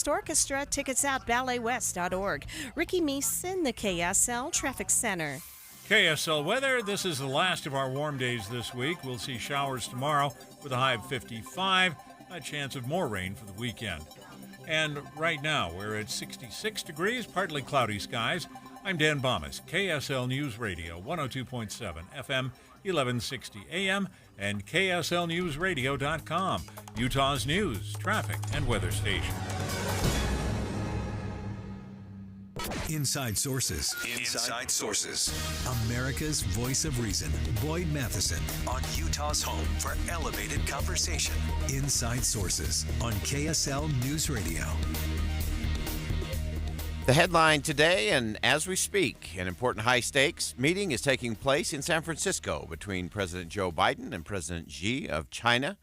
Orchestra, tickets at balletwest.org. Ricky Meese, the KSL Traffic Center. KSL weather. This is the last of our warm days this week. We'll see showers tomorrow with a high of 55, a chance of more rain for the weekend. And right now, we're at 66 degrees, partly cloudy skies. I'm Dan Bomas, KSL News Radio, 102.7 FM, 1160 AM, and KSLNewsRadio.com, Utah's news, traffic, and weather station. Inside Sources. Inside Sources. America's voice of reason. Boyd Matheson on Utah's home for elevated conversation. Inside Sources on KSL News Radio. The headline today, and as we speak, an important high-stakes meeting is taking place in San Francisco between President Joe Biden and President Xi of China.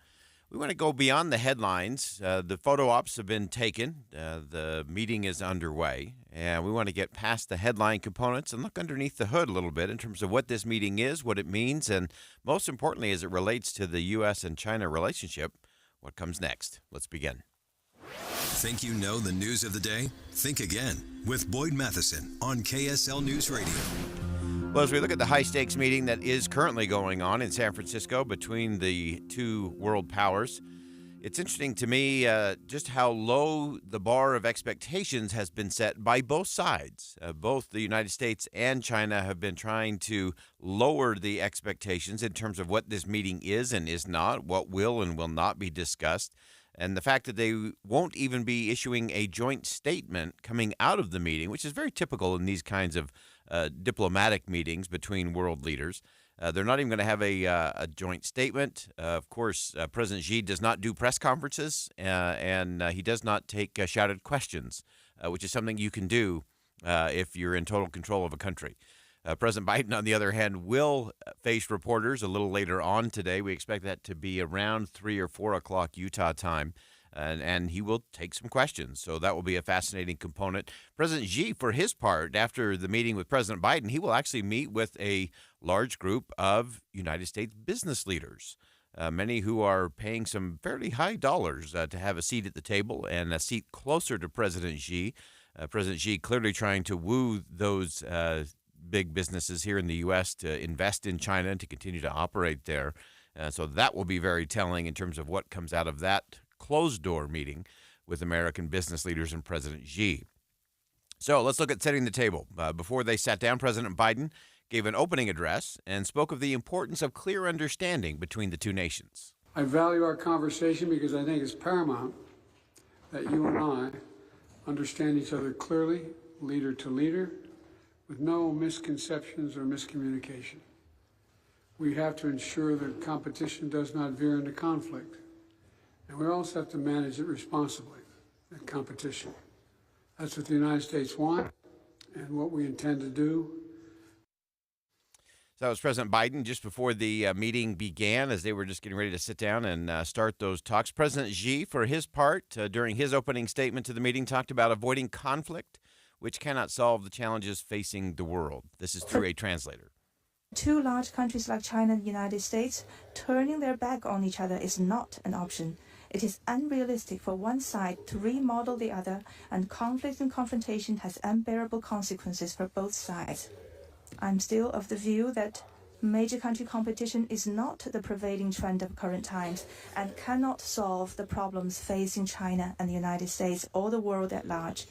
We want to go beyond the headlines. The photo ops have been taken. The meeting is underway, and we want to get past the headline components and look underneath the hood a little bit in terms of what this meeting is, what it means, and most importantly, as it relates to the U.S. and China relationship, what comes next. Let's begin. Think you know the news of the day? Think again with Boyd Matheson on KSL News Radio. Well, as we look at the high-stakes meeting that is currently going on in San Francisco between the two world powers, it's interesting to me just how low the bar of expectations has been set by both sides. Both the United States and China have been trying to lower the expectations in terms of what this meeting is and is not, what will and will not be discussed. And the fact that they won't even be issuing a joint statement coming out of the meeting, which is very typical in these kinds of diplomatic meetings between world leaders. They're not even going to have a joint statement. Of course, President Xi does not do press conferences, and he does not take shouted questions, which is something you can do if you're in total control of a country. President Biden, on the other hand, will face reporters a little later on today. We expect that to be around 3 or 4 o'clock Utah time, and he will take some questions. So that will be a fascinating component. President Xi, for his part, after the meeting with President Biden, he will actually meet with a large group of United States business leaders, many who are paying some fairly high dollars to have a seat at the table and a seat closer to President Xi. President Xi clearly trying to woo those big businesses here in the U.S. to invest in China and to continue to operate there. So that will be very telling in terms of what comes out of that closed-door meeting with American business leaders and President Xi. So let's look at setting the table. Before they sat down, President Biden gave an opening address and spoke of the importance of clear understanding between the two nations. I value our conversation because I think it's paramount that you and I understand each other clearly, leader to leader, with no misconceptions or miscommunication. We have to ensure that competition does not veer into conflict. And we also have to manage it responsibly, that competition. That's what the United States wants and what we intend to do. So that was President Biden just before the meeting began, as they were just getting ready to sit down and start those talks. President Xi, for his part, during his opening statement to the meeting, talked about avoiding conflict, which cannot solve the challenges facing the world. This is through a translator. Two large countries like China and the United States turning their back on each other is not an option. It is unrealistic for one side to remodel the other, and conflict and confrontation has unbearable consequences for both sides. I'm still of the view that major country competition is not the prevailing trend of current times and cannot solve the problems facing China and the United States or the world at large.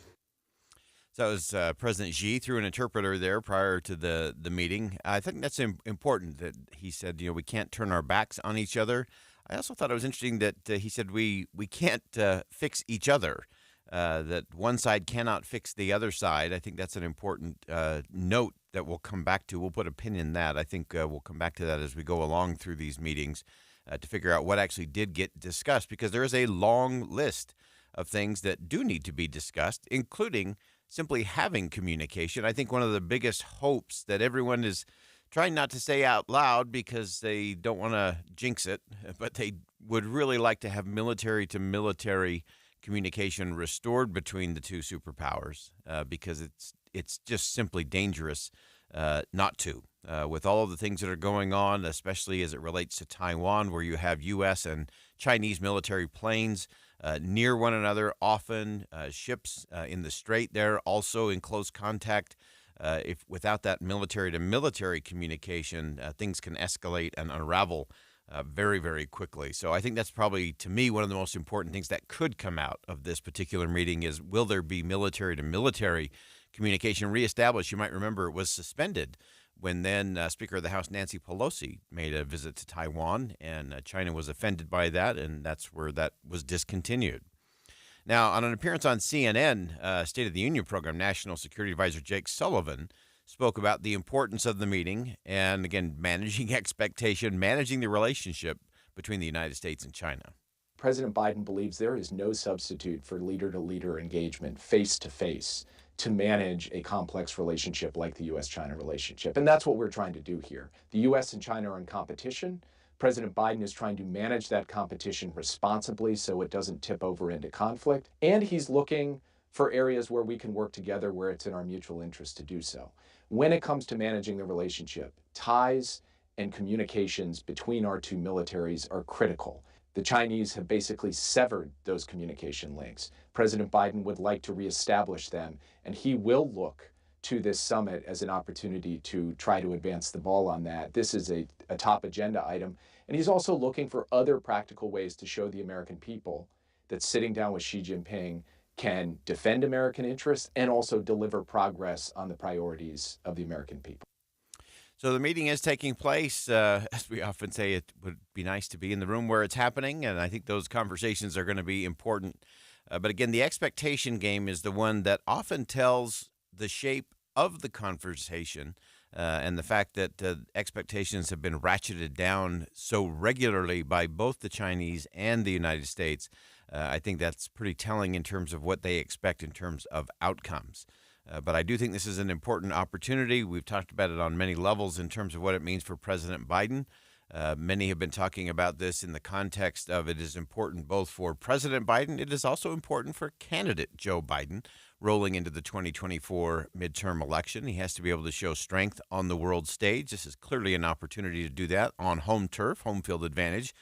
So that was President Xi through an interpreter there prior to the meeting. I think that's important that he said, we can't turn our backs on each other. I also thought it was interesting that he said we can't fix each other, that one side cannot fix the other side. I think that's an important note that we'll come back to. We'll put a pin in that. I think we'll come back to that as we go along through these meetings to figure out what actually did get discussed, because there is a long list of things that do need to be discussed, including simply having communication. I think one of the biggest hopes that everyone is trying not to say out loud because they don't want to jinx it, but they would really like to have military-to-military communication restored between the two superpowers because it's just simply dangerous not to. With all of the things that are going on, especially as it relates to Taiwan, where you have U.S. and Chinese military planes near one another often. Ships in the strait there also in close contact. If without that military-to-military communication, things can escalate and unravel very, very quickly. So I think that's probably, to me, one of the most important things that could come out of this particular meeting is, will there be military-to-military communication reestablished? You might remember it was suspended when then Speaker of the House Nancy Pelosi made a visit to Taiwan, and China was offended by that, and that's where that was discontinued. Now, on an appearance on CNN State of the Union program, National Security Advisor Jake Sullivan spoke about the importance of the meeting and, again, managing expectation, managing the relationship between the United States and China. President Biden believes there is no substitute for leader-to-leader engagement, face-to-face, to manage a complex relationship like the U.S.-China relationship. And that's what we're trying to do here. The U.S. and China are in competition. President Biden is trying to manage that competition responsibly so it doesn't tip over into conflict. And he's looking for areas where we can work together where it's in our mutual interest to do so. When it comes to managing the relationship, ties and communications between our two militaries are critical. The Chinese have basically severed those communication links. President Biden would like to reestablish them, and he will look to this summit as an opportunity to try to advance the ball on that. This is a top agenda item, and he's also looking for other practical ways to show the American people that sitting down with Xi Jinping can defend American interests and also deliver progress on the priorities of the American people. So the meeting is taking place. As we often say, it would be nice to be in the room where it's happening, and I think those conversations are going to be important. But again, the expectation game is the one that often tells the shape of the conversation, and the fact that expectations have been ratcheted down so regularly by both the Chinese and the United States. I think that's pretty telling in terms of what they expect in terms of outcomes. But I do think this is an important opportunity. We've talked about it on many levels in terms of what it means for President Biden. Many have been talking about this in the context of it is important both for President Biden. It is also important for candidate Joe Biden rolling into the 2024 midterm election. He has to be able to show strength on the world stage. This is clearly an opportunity to do that on home turf, home field advantage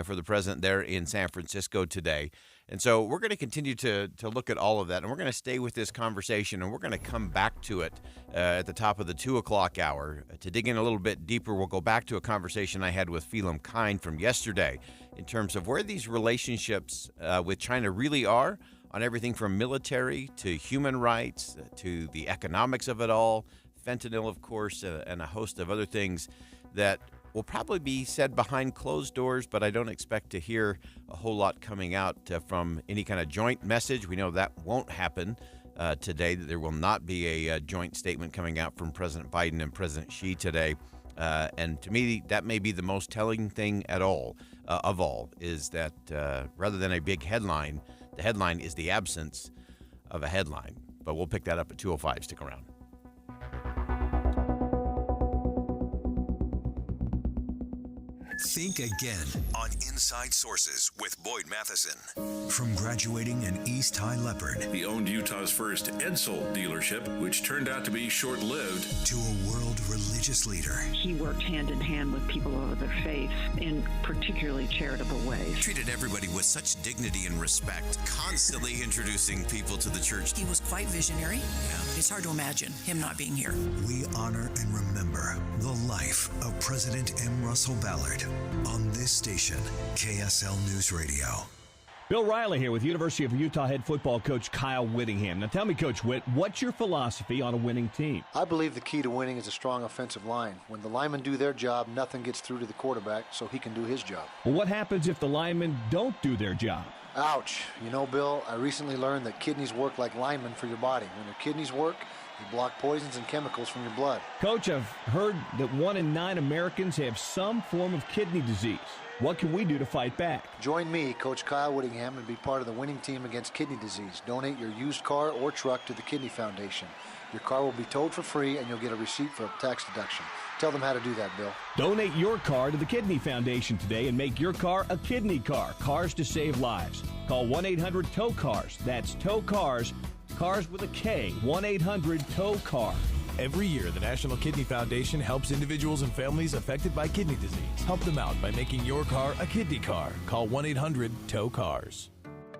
for the president there in San Francisco today. And so we're going to continue to look at all of that, and we're going to stay with this conversation, and we're going to come back to it at the top of the 2 o'clock hour. To dig in a little bit deeper, we'll go back to a conversation I had with Phelim Kind from yesterday in terms of where these relationships with China really are on everything from military to human rights to the economics of it all, fentanyl, of course, and a host of other things that will probably be said behind closed doors, but I don't expect to hear a whole lot coming out from any kind of joint message. We know that won't happen today, that there will not be a joint statement coming out from President Biden and President Xi today. And to me, that may be the most telling thing of all, is that rather than a big headline, the headline is the absence of a headline. But we'll pick that up at 2:05. Stick around. Think again on Inside Sources with Boyd Matheson. From graduating an East High Leopard. He owned Utah's first Edsel dealership, which turned out to be short-lived. To a world religious leader. He worked hand in hand with people of their faith in particularly charitable ways. Treated everybody with such dignity and respect, constantly introducing people to the church. He was quite visionary. Yeah. It's hard to imagine him not being here. We honor and remember the life of President M. Russell Ballard on this station, KSL News Radio. Bill Riley here with University of Utah head football coach Kyle Whittingham. Now tell me, Coach Whitt, what's your philosophy on a winning team? I believe the key to winning is a strong offensive line. When the linemen do their job, nothing gets through to the quarterback, so he can do his job. Well, what happens if the linemen don't do their job? Ouch. You know, Bill, I recently learned that kidneys work like linemen for your body. When your kidneys work, they block poisons and chemicals from your blood. Coach, I've heard that 1 in 9 Americans have some form of kidney disease. What can we do to fight back? Join me, Coach Kyle Whittingham, and be part of the winning team against kidney disease. Donate your used car or truck to the Kidney Foundation. Your car will be towed for free, and you'll get a receipt for a tax deduction. Tell them how to do that, Bill. Donate your car to the Kidney Foundation today and make your car a kidney car. Cars to save lives. Call 1-800-TOW-CARS. That's TOW CARS. Cars with a K. 1-800-TOW-CAR. Every year, the National Kidney Foundation helps individuals and families affected by kidney disease. Help them out by making your car a kidney car. Call 1-800-TOW-CARS.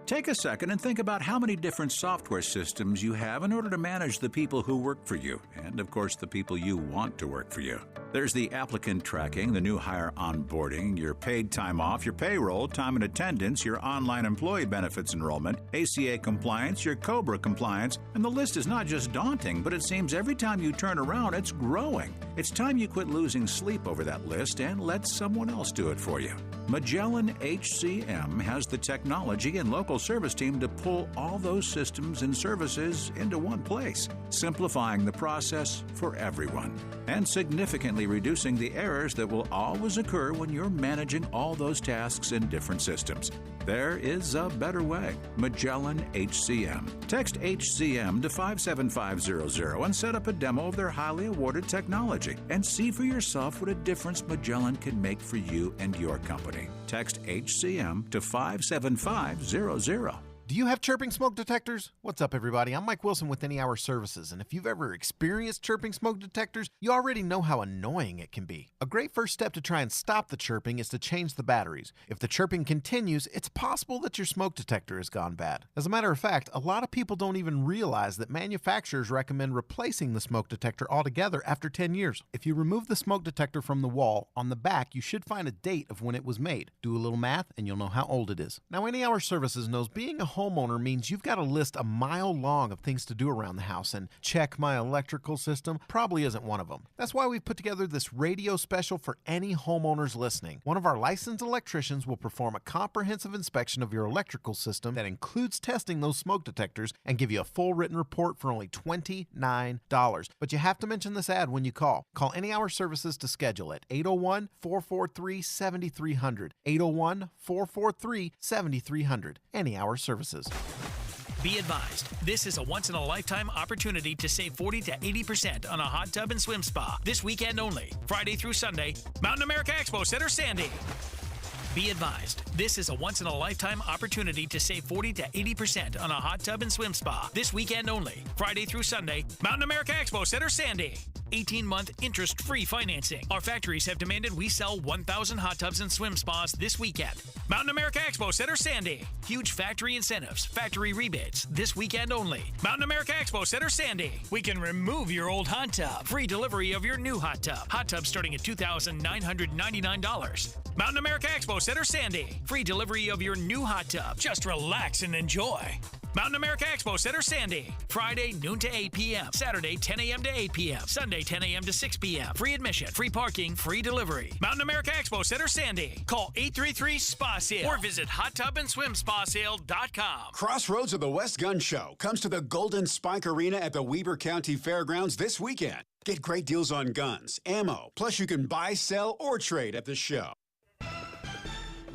Take a second and think about how many different software systems you have in order to manage the people who work for you, and of course the people you want to work for you. There's the applicant tracking, the new hire onboarding, your paid time off, your payroll, time and attendance, your online employee benefits enrollment, ACA compliance, your COBRA compliance, and the list is not just daunting, but it seems every time you turn around, it's growing. It's time you quit losing sleep over that list and let someone else do it for you. Magellan HCM has the technology and local service team to pull all those systems and services into one place, simplifying the process for everyone and significantly reducing the errors that will always occur when you're managing all those tasks in different systems. There is a better way. Magellan HCM. Text HCM to 57500 and set up a demo of their highly awarded technology and see for yourself what a difference Magellan can make for you and your company. Text HCM to 57500. Do you have chirping smoke detectors? What's up, everybody? I'm Mike Wilson with Any Hour Services, and if you've ever experienced chirping smoke detectors, you already know how annoying it can be. A great first step to try and stop the chirping is to change the batteries. If the chirping continues, it's possible that your smoke detector has gone bad. As a matter of fact, a lot of people don't even realize that manufacturers recommend replacing the smoke detector altogether after 10 years. If you remove the smoke detector from the wall, on the back you should find a date of when it was made. Do a little math and you'll know how old it is. Now, Any Hour Services knows being a homeowner means you've got a list a mile long of things to do around the house, and check my electrical system probably isn't one of them. That's why we've put together this radio special for any homeowners listening. One of our licensed electricians will perform a comprehensive inspection of your electrical system that includes testing those smoke detectors and give you a full written report for only $29. But you have to mention this ad when you call. Call Any Hour Services to schedule it. 801-443-7300. 801-443-7300. Any Hour Services. Be advised, this is a once-in-a-lifetime opportunity to save 40 to 80% on a hot tub and swim spa this weekend only, Friday through Sunday, Mountain America Expo Center, Sandy. Be advised, this is a once-in-a-lifetime opportunity to save 40 to 80% on a hot tub and swim spa this weekend only, Friday through Sunday, Mountain America Expo Center, Sandy. 18-month interest-free financing. Our factories have demanded we sell 1,000 hot tubs and swim spas this weekend. Mountain America Expo Center, Sandy. Huge factory incentives, factory rebates this weekend only. Mountain America Expo Center, Sandy. We can remove your old hot tub. Free delivery of your new hot tub. Hot tub starting at $2,999. Mountain America Expo Center, Sandy. Free delivery of your new hot tub. Just relax and enjoy. Mountain America Expo Center, Sandy. Friday, noon to 8 p.m. Saturday, 10 a.m. to 8 p.m. Sunday, 10 a.m. to 6 p.m. Free admission, free parking, free delivery. Mountain America Expo Center, Sandy. Call 833-SPA-SALE or visit hottubandSwimSpaSale.com. Crossroads of the West Gun Show comes to the Golden Spike Arena at the Weber County Fairgrounds this weekend. Get great deals on guns, ammo, plus you can buy, sell, or trade at the show.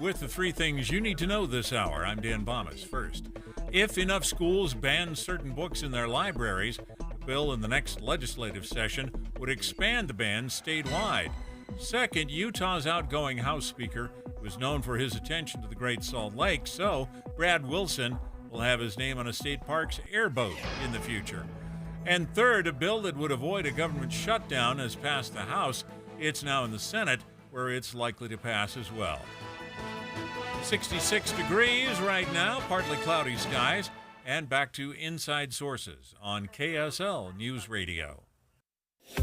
With the 3 things you need to know this hour, I'm Dan Bomas. First, if enough schools ban certain books in their libraries, a bill in the next legislative session would expand the ban statewide. Second, Utah's outgoing House Speaker was known for his attention to the Great Salt Lake, so Brad Wilson will have his name on a state park's airboat in the future. And third, a bill that would avoid a government shutdown has passed the House. It's now in the Senate, where it's likely to pass as well. 66 degrees right now, partly cloudy skies, and back to Inside Sources on KSL News Radio.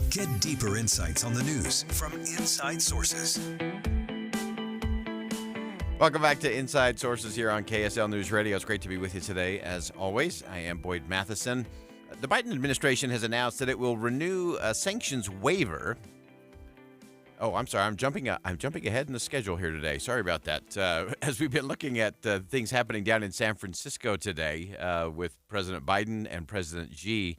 Get deeper insights on the news from Inside Sources. Welcome back to Inside Sources here on KSL News Radio. It's great to be with you today, as always. I am Boyd Matheson. The Biden administration has announced that it will renew a sanctions waiver. Oh, I'm sorry. I'm jumping ahead in the schedule here today. Sorry about that. As we've been looking at things happening down in San Francisco today with President Biden and President Xi,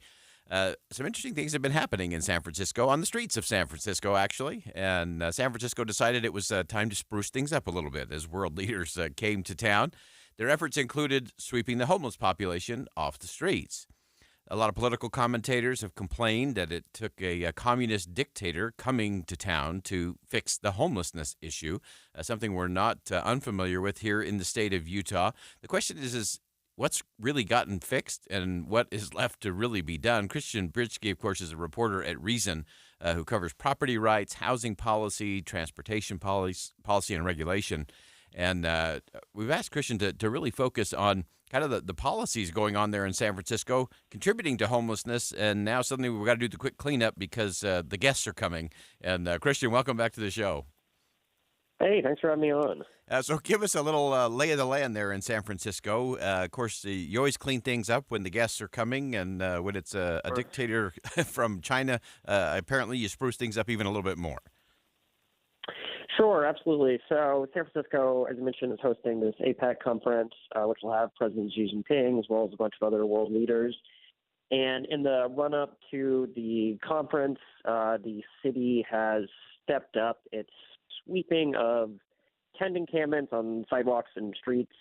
some interesting things have been happening in San Francisco, on the streets of San Francisco, actually. And San Francisco decided it was time to spruce things up a little bit as world leaders came to town. Their efforts included sweeping the homeless population off the streets. A lot of political commentators have complained that it took a communist dictator coming to town to fix the homelessness issue, something we're not unfamiliar with here in the state of Utah. The question is what's really gotten fixed and what is left to really be done? Christian Britschke, of course, is a reporter at Reason who covers property rights, housing policy, transportation policy and regulation. And we've asked Christian to really focus on kind of the policies going on there in San Francisco, contributing to homelessness, and now suddenly we've got to do the quick cleanup because the guests are coming. And Christian, welcome back to the show. Hey, thanks for having me on. So give us a little lay of the land there in San Francisco. Of course, you always clean things up when the guests are coming, and when it's a dictator from China, apparently you spruce things up even a little bit more. Sure, absolutely. So San Francisco, as you mentioned, is hosting this APEC conference, which will have President Xi Jinping as well as a bunch of other world leaders. And in the run-up to the conference, the city has stepped up its sweeping of tent encampments on sidewalks and streets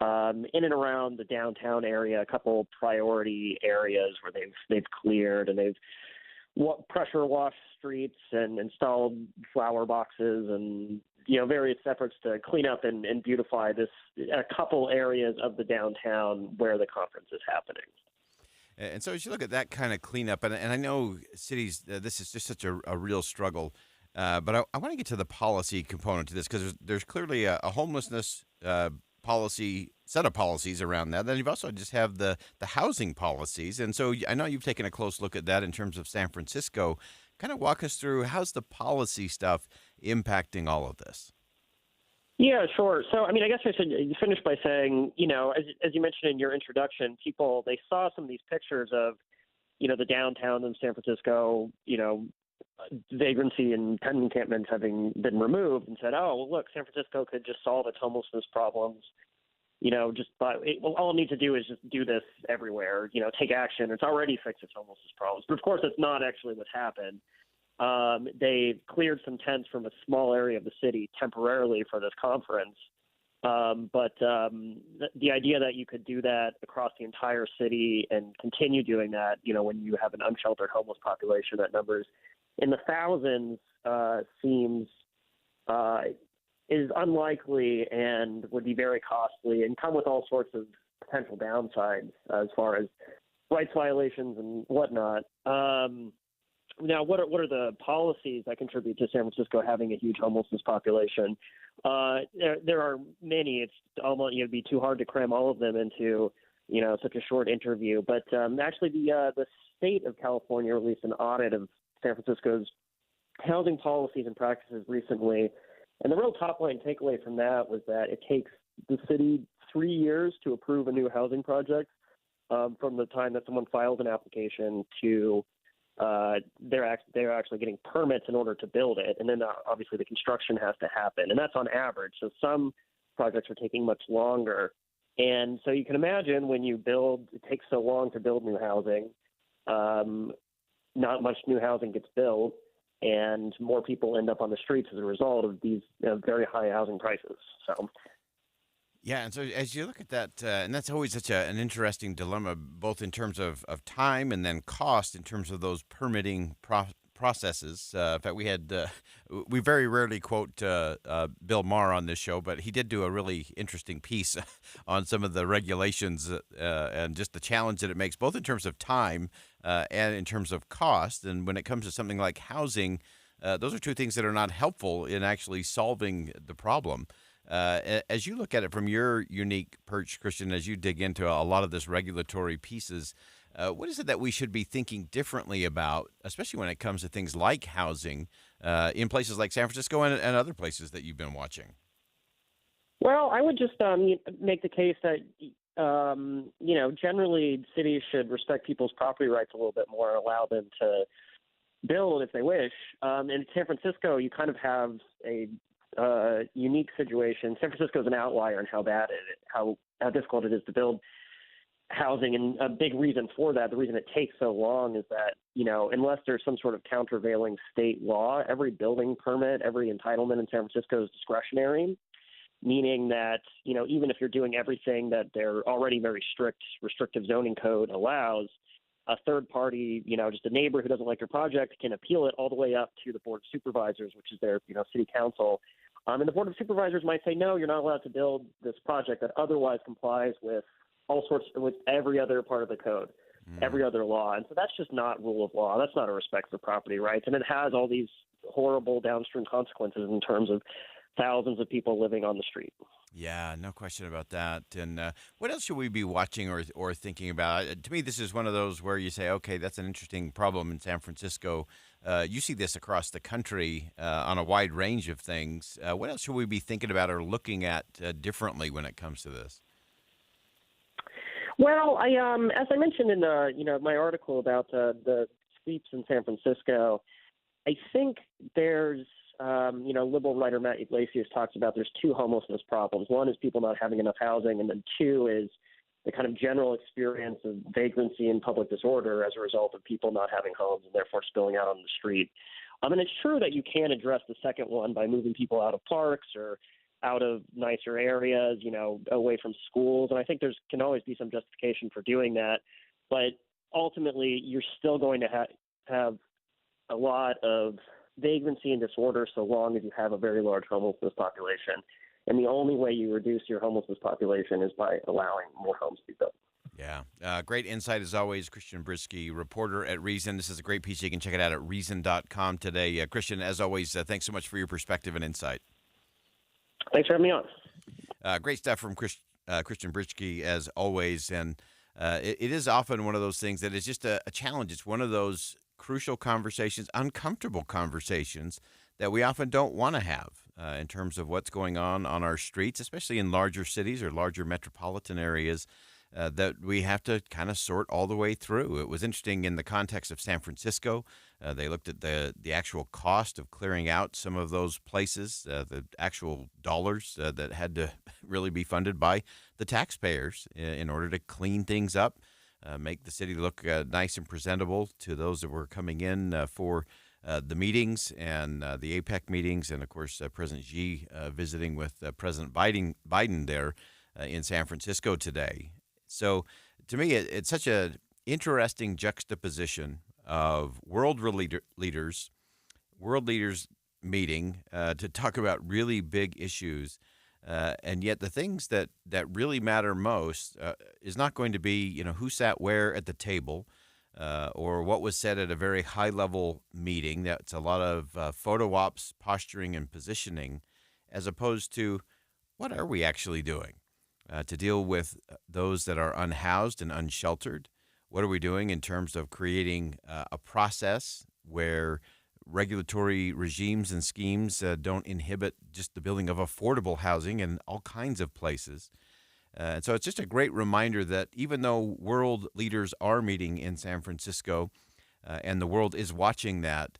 in and around the downtown area, a couple priority areas where they've cleared, and they've pressure washed streets and installed flower boxes and various efforts to clean up and beautify a couple areas of the downtown where the conference is happening. And so as you look at that kind of cleanup, and I know cities, this is just such a real struggle, but I want to get to the policy component to this because there's clearly a homelessness policy, set of policies around that. Then you've also just have the housing policies. And so I know you've taken a close look at that in terms of San Francisco. Kind of walk us through how's the policy stuff impacting all of this? Yeah, sure. So, I guess I should finish by saying, as you mentioned in your introduction, people, they saw some of these pictures of, the downtown in San Francisco, vagrancy and tent encampments having been removed and said, oh, well, look, San Francisco could just solve its homelessness problems, all it needs to do is just do this everywhere, take action. It's already fixed its homelessness problems. But, of course, that's not actually what's happened. They cleared some tents from a small area of the city temporarily for this conference. But the idea that you could do that across the entire city and continue doing that, when you have an unsheltered homeless population that numbers in the thousands is unlikely and would be very costly and come with all sorts of potential downsides as far as rights violations and whatnot. Now, what are the policies that contribute to San Francisco having a huge homelessness population? There are many. It's almost it'd be too hard to cram all of them into such a short interview. But actually, the state of California released an audit of San Francisco's housing policies and practices recently, and the real top line takeaway from that was that it takes the city 3 years to approve a new housing project from the time that someone files an application to they're actually getting permits in order to build it, and then obviously the construction has to happen, and that's on average. So some projects are taking much longer, and so you can imagine when you build, it takes so long to build new housing. Not much new housing gets built, and more people end up on the streets as a result of these very high housing prices. So. Yeah, and so as you look at that, and that's always such an interesting dilemma, both in terms of time and then cost in terms of those permitting processes. In fact, we very rarely quote Bill Maher on this show, but he did do a really interesting piece on some of the regulations and just the challenge that it makes, both in terms of time and in terms of cost. And when it comes to something like housing, those are two things that are not helpful in actually solving the problem. As you look at it from your unique perch, Christian, as you dig into a lot of this regulatory pieces, what is it that we should be thinking differently about, especially when it comes to things like housing in places like San Francisco and other places that you've been watching? Well, I would just make the case that, generally cities should respect people's property rights a little bit more and allow them to build if they wish. In San Francisco, you kind of have a unique situation. San Francisco is an outlier in how difficult it is to build housing, and a big reason for that, the reason it takes so long, is that unless there's some sort of countervailing state law, every building permit, every entitlement in San Francisco is discretionary, meaning that even if you're doing everything that their already very restrictive zoning code allows, a third party, just a neighbor who doesn't like your project can appeal it all the way up to the Board of Supervisors, which is their city council. And the Board of Supervisors might say, no, you're not allowed to build this project that otherwise complies with with every other part of the code, every other law. And so that's just not rule of law. That's not a respect for property rights. And it has all these horrible downstream consequences in terms of thousands of people living on the street. Yeah, no question about that. And what else should we be watching or thinking about? To me, this is one of those where you say, okay, that's an interesting problem in San Francisco. You see this across the country on a wide range of things. What else should we be thinking about or looking at differently when it comes to this? Well, as I mentioned in my article about the sweeps in San Francisco, I think there's liberal writer Matt Yglesias talks about there's two homelessness problems. One is people not having enough housing, and then two is the kind of general experience of vagrancy and public disorder as a result of people not having homes and therefore spilling out on the street. And it's true that you can address the second one by moving people out of parks or out of nicer areas, away from schools. And I think can always be some justification for doing that. But ultimately, you're still going to have a lot of vagrancy and disorder so long as you have a very large homelessness population. And the only way you reduce your homelessness population is by allowing more homes to be built. Yeah. Great insight as always. Christian Brisky, reporter at Reason. This is a great piece. You can check it out at reason.com today. Christian, as always, thanks so much for your perspective and insight. Thanks for having me on. Great stuff from Christian Brisky, as always. And it is often one of those things that is just a challenge. It's one of those crucial conversations, uncomfortable conversations that we often don't want to have in terms of what's going on our streets, especially in larger cities or larger metropolitan areas that we have to kind of sort all the way through. It was interesting in the context of San Francisco. They looked at the actual cost of clearing out some of those places, the actual dollars that had to really be funded by the taxpayers in order to clean things up, make the city look nice and presentable to those that were coming in for the meetings and the APEC meetings, and of course President Xi visiting with President Biden there in San Francisco today. So to me, it's such an interesting juxtaposition of world leaders meeting to talk about really big issues. And yet the things that really matter most is not going to be, who sat where at the table or what was said at a very high-level meeting. That's a lot of photo ops, posturing, and positioning, as opposed to what are we actually doing to deal with those that are unhoused and unsheltered? What are we doing in terms of creating a process where regulatory regimes and schemes don't inhibit just the building of affordable housing in all kinds of places? And so it's just a great reminder that even though world leaders are meeting in San Francisco and the world is watching that,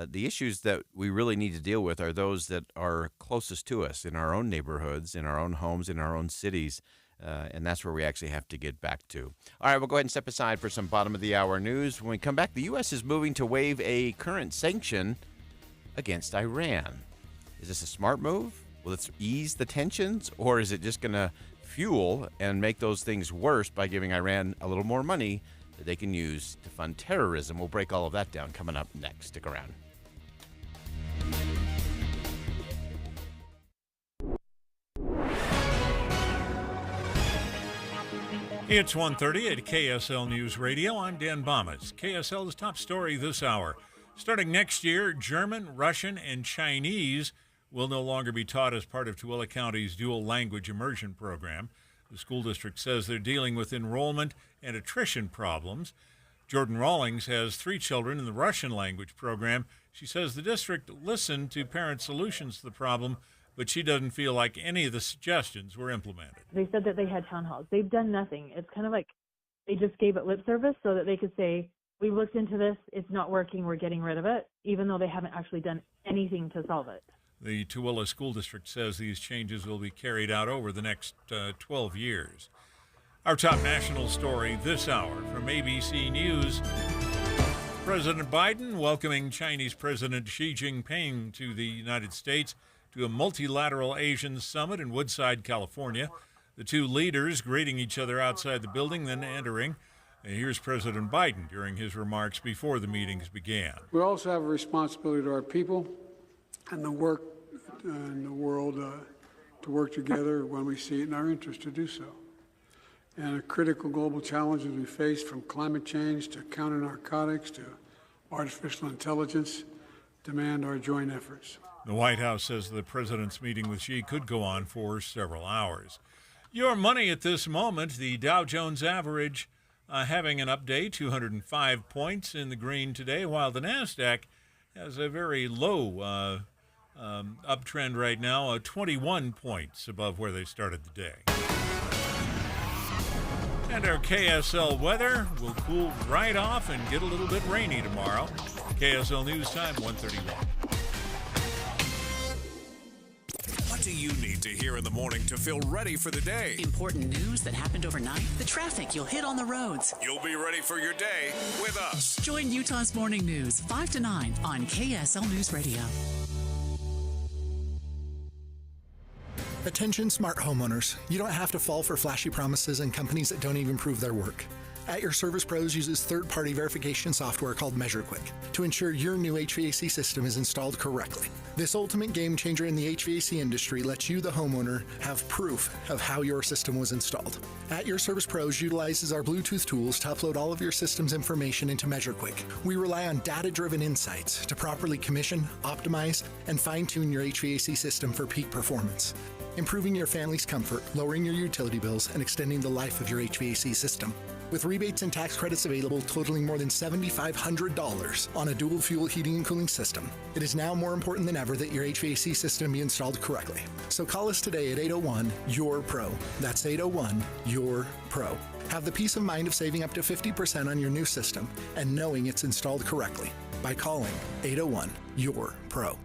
the issues that we really need to deal with are those that are closest to us in our own neighborhoods, in our own homes, in our own cities. And that's where we actually have to get back to. All right, we'll go ahead and step aside for some bottom-of-the-hour news. When we come back, the U.S. is moving to waive a current sanction against Iran. Is this a smart move? Will it ease the tensions, or is it just going to fuel and make those things worse by giving Iran a little more money that they can use to fund terrorism? We'll break all of that down coming up next. Stick around. It's 1:30 at KSL News Radio. I'm Dan Bomas. KSL's top story this hour. Starting next year, German, Russian, and Chinese will no longer be taught as part of Tooele County's dual language immersion program. The school district says they're dealing with enrollment and attrition problems. Jordan Rawlings has 3 children in the Russian language program. She says the district listened to parent solutions to the problem, but she doesn't feel like any of the suggestions were implemented. They said that they had town halls. They've done nothing. It's kind of like they just gave it lip service so that they could say, we looked into this, it's not working, we're getting rid of it, even though they haven't actually done anything to solve it. The Tooele School District says these changes will be carried out over the next 12 years. Our top national story this hour from ABC News. President Biden welcoming Chinese President Xi Jinping to the United States to a multilateral Asian summit in Woodside, California. The two leaders greeting each other outside the building, then entering. And here's President Biden during his remarks before the meetings began. We also have a responsibility to our people and the work in the world to work together when we see it in our interest to do so. And the critical global challenges we face, from climate change to counter narcotics to artificial intelligence, demand our joint efforts. The White House says the president's meeting with Xi could go on for several hours. Your money at this moment, the Dow Jones average having an update, 205 points in the green today, while the NASDAQ has a very low uptrend right now, 21 points above where they started the day. And our KSL weather will cool right off and get a little bit rainy tomorrow. KSL News Time, 1:31. What do you need to hear in the morning to feel ready for the day? Important news that happened overnight, the traffic you'll hit on the roads. You'll be ready for your day with us. Join Utah's Morning News 5 to 9 on KSL News Radio. Attention smart homeowners. You don't have to fall for flashy promises and companies that don't even prove their work. At Your Service Pros uses third-party verification software called MeasureQuick to ensure your new HVAC system is installed correctly. This ultimate game changer in the HVAC industry lets you, the homeowner, have proof of how your system was installed. At Your Service Pros utilizes our Bluetooth tools to upload all of your system's information into MeasureQuick. We rely on data-driven insights to properly commission, optimize, and fine-tune your HVAC system for peak performance, improving your family's comfort, lowering your utility bills, and extending the life of your HVAC system. With rebates and tax credits available totaling more than $7,500 on a dual fuel heating and cooling system, it is now more important than ever that your HVAC system be installed correctly. So call us today at 801-YOUR-PRO. That's 801-YOUR-PRO. Have the peace of mind of saving up to 50% on your new system and knowing it's installed correctly by calling 801-YOUR-PRO.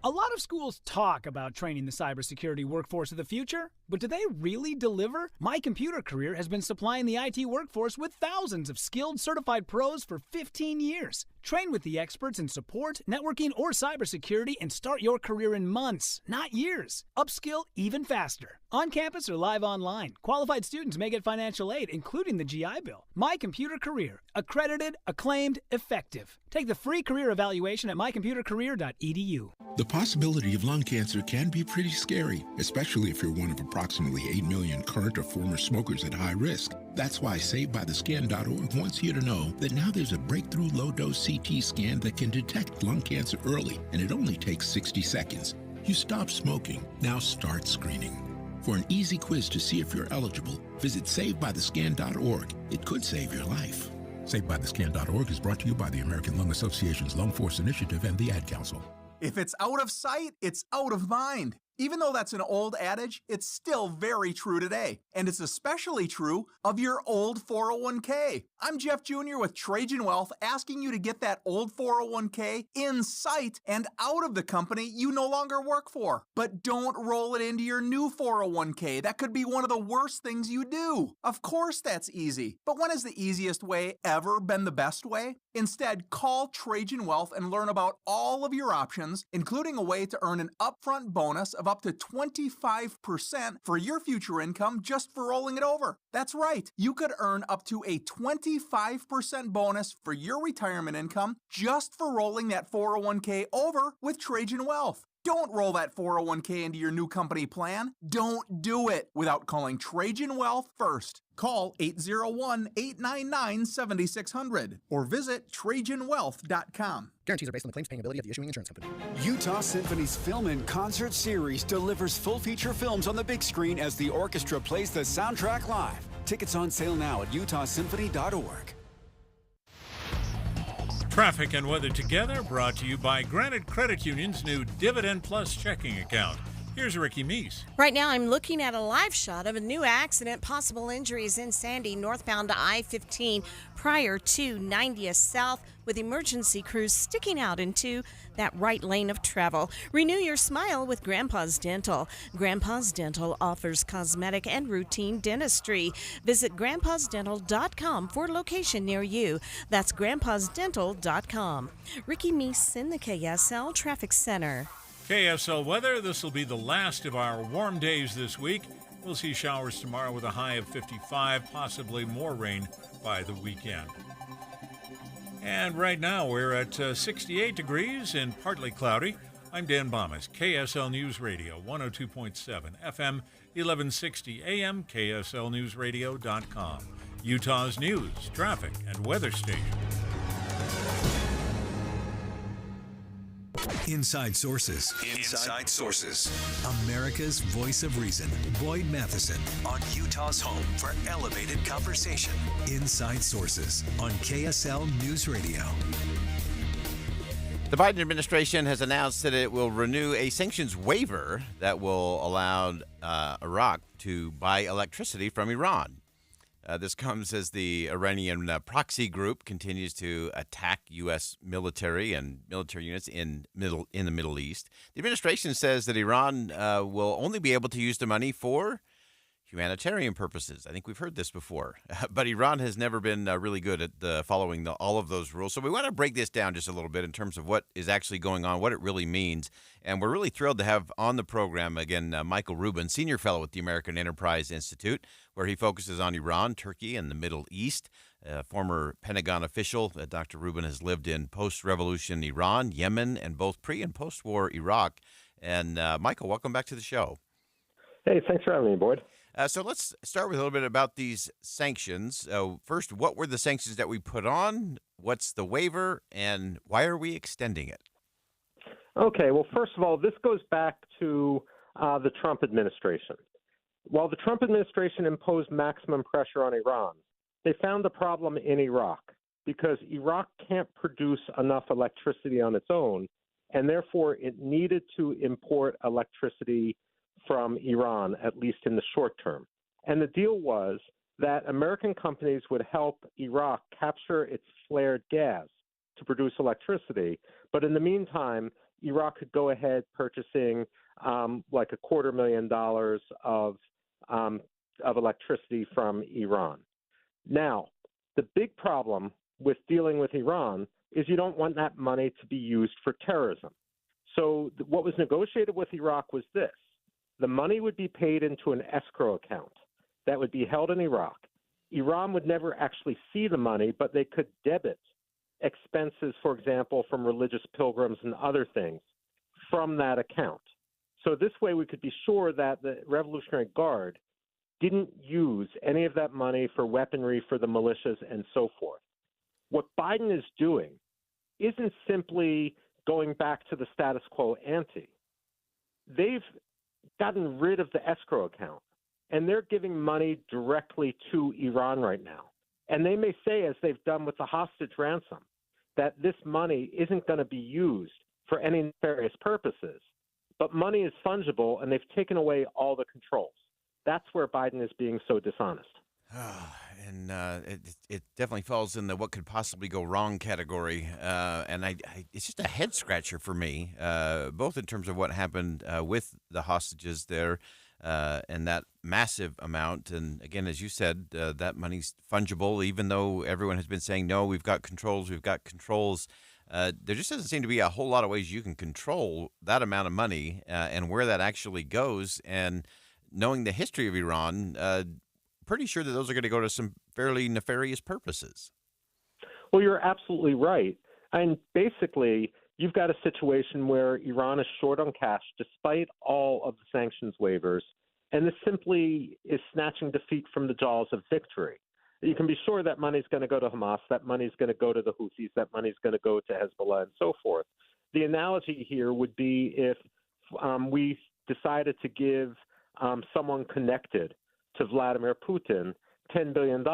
A lot of schools talk about training the cybersecurity workforce of the future, but do they really deliver? My Computer Career has been supplying the IT workforce with thousands of skilled, certified pros for 15 years. Train with the experts in support, networking, or cybersecurity and start your career in months, not years. Upskill even faster. On campus or live online, qualified students may get financial aid, including the GI Bill. My Computer Career. Accredited, acclaimed, effective. Take the free career evaluation at mycomputercareer.edu. The possibility of lung cancer can be pretty scary, especially if you're one of approximately 8 million current or former smokers at high risk. That's why SaveByTheScan.org wants you to know that now there's a breakthrough low-dose CT scan that can detect lung cancer early, and it only takes 60 seconds. You stop smoking, now start screening. For an easy quiz to see if you're eligible, visit SaveByTheScan.org. It could save your life. SaveByTheScan.org is brought to you by the American Lung Association's Lung Force Initiative and the Ad Council. If it's out of sight, it's out of mind. Even though that's an old adage, it's still very true today. And it's especially true of your old 401k. I'm Jeff Jr. with Trajan Wealth, asking you to get that old 401k in sight and out of the company you no longer work for. But don't roll it into your new 401k. That could be one of the worst things you do. Of course that's easy. But when has the easiest way ever been the best way? Instead, call Trajan Wealth and learn about all of your options, including a way to earn an upfront bonus of up to 25% for your future income just for rolling it over. That's right. You could earn up to a 25% bonus for your retirement income just for rolling that 401k over with Trajan Wealth. Don't roll that 401k into your new company plan. Don't do it without calling Trajan Wealth first. Call 801-899-7600 or visit TrajanWealth.com. Guarantees are based on the claims paying ability of the issuing insurance company. Utah Symphony's Film and Concert Series delivers full-feature films on the big screen as the orchestra plays the soundtrack live. Tickets on sale now at utahsymphony.org. Traffic and weather together, brought to you by Granite Credit Union's new Dividend Plus checking account. Here's Ricky Meese. Right now, I'm looking at a live shot of a new accident, possible injuries in Sandy, northbound to I-15 prior to 90th South, with emergency crews sticking out into that right lane of travel. Renew your smile with Grandpa's Dental. Grandpa's Dental offers cosmetic and routine dentistry. Visit grandpasdental.com for a location near you. That's grandpasdental.com. Ricky Meese in the KSL Traffic Center. KSL weather, this will be the last of our warm days this week. We'll see showers tomorrow with a high of 55, possibly more rain by the weekend. And right now we're at 68 degrees and partly cloudy. I'm Dan Bomas, KSL News Radio, 102.7 FM, 1160 AM, KSLNewsRadio.com. Utah's news, traffic, and weather station. Inside Sources. Inside Sources. America's voice of reason. Boyd Matheson on Utah's home for elevated conversation. Inside Sources on KSL News Radio. The Biden administration has announced that it will renew a sanctions waiver that will allow Iraq to buy electricity from Iran. This comes as the Iranian proxy group continues to attack U.S. military and military units in the Middle East. The administration says that Iran will only be able to use the money for humanitarian purposes. I think we've heard this before, but Iran has never been really good at following all of those rules. So we want to break this down just a little bit in terms of what is actually going on, what it really means. And we're really thrilled to have on the program, again, Michael Rubin, Senior Fellow at the American Enterprise Institute, where he focuses on Iran, Turkey, and the Middle East. Former Pentagon official, Dr. Rubin has lived in post-revolution Iran, Yemen, and both pre- and post-war Iraq. And Michael, welcome back to the show. Hey, thanks for having me, Boyd. So let's start with a little bit about these sanctions. First, what were the sanctions that we put on? What's the waiver, and why are we extending it? Okay, well, first of all, this goes back to the Trump administration. While the Trump administration imposed maximum pressure on Iran, they found the problem in Iraq because Iraq can't produce enough electricity on its own, and therefore it needed to import electricity from Iran, at least in the short term. And the deal was that American companies would help Iraq capture its flared gas to produce electricity. But in the meantime, Iraq could go ahead purchasing like $250,000 of electricity from Iran. Now, the big problem with dealing with Iran is you don't want that money to be used for terrorism. So what was negotiated with Iraq was this. The money would be paid into an escrow account that would be held in Iraq. Iran would never actually see the money, but they could debit expenses, for example, from religious pilgrims and other things from that account. So this way we could be sure that the Revolutionary Guard didn't use any of that money for weaponry for the militias and so forth. What Biden is doing isn't simply going back to the status quo ante. They've gotten rid of the escrow account, and they're giving money directly to Iran right now. And they may say, as they've done with the hostage ransom, that this money isn't going to be used for any nefarious purposes. But money is fungible, and they've taken away all the controls. That's where Biden is being so dishonest. And it definitely falls in the what could possibly go wrong category. And it's just a head scratcher for me, both in terms of what happened with the hostages there and that massive amount. And again, as you said, that money's fungible, even though everyone has been saying, no, we've got controls. There just doesn't seem to be a whole lot of ways you can control that amount of money and where that actually goes. And knowing the history of Iran, pretty sure that those are going to go to some fairly nefarious purposes. Well, you're absolutely right. And basically, you've got a situation where Iran is short on cash despite all of the sanctions waivers, and this simply is snatching defeat from the jaws of victory. You can be sure that money's going to go to Hamas, that money's going to go to the Houthis, that money's going to go to Hezbollah, and so forth. The analogy here would be if we decided to give someone connected to Vladimir Putin $10 billion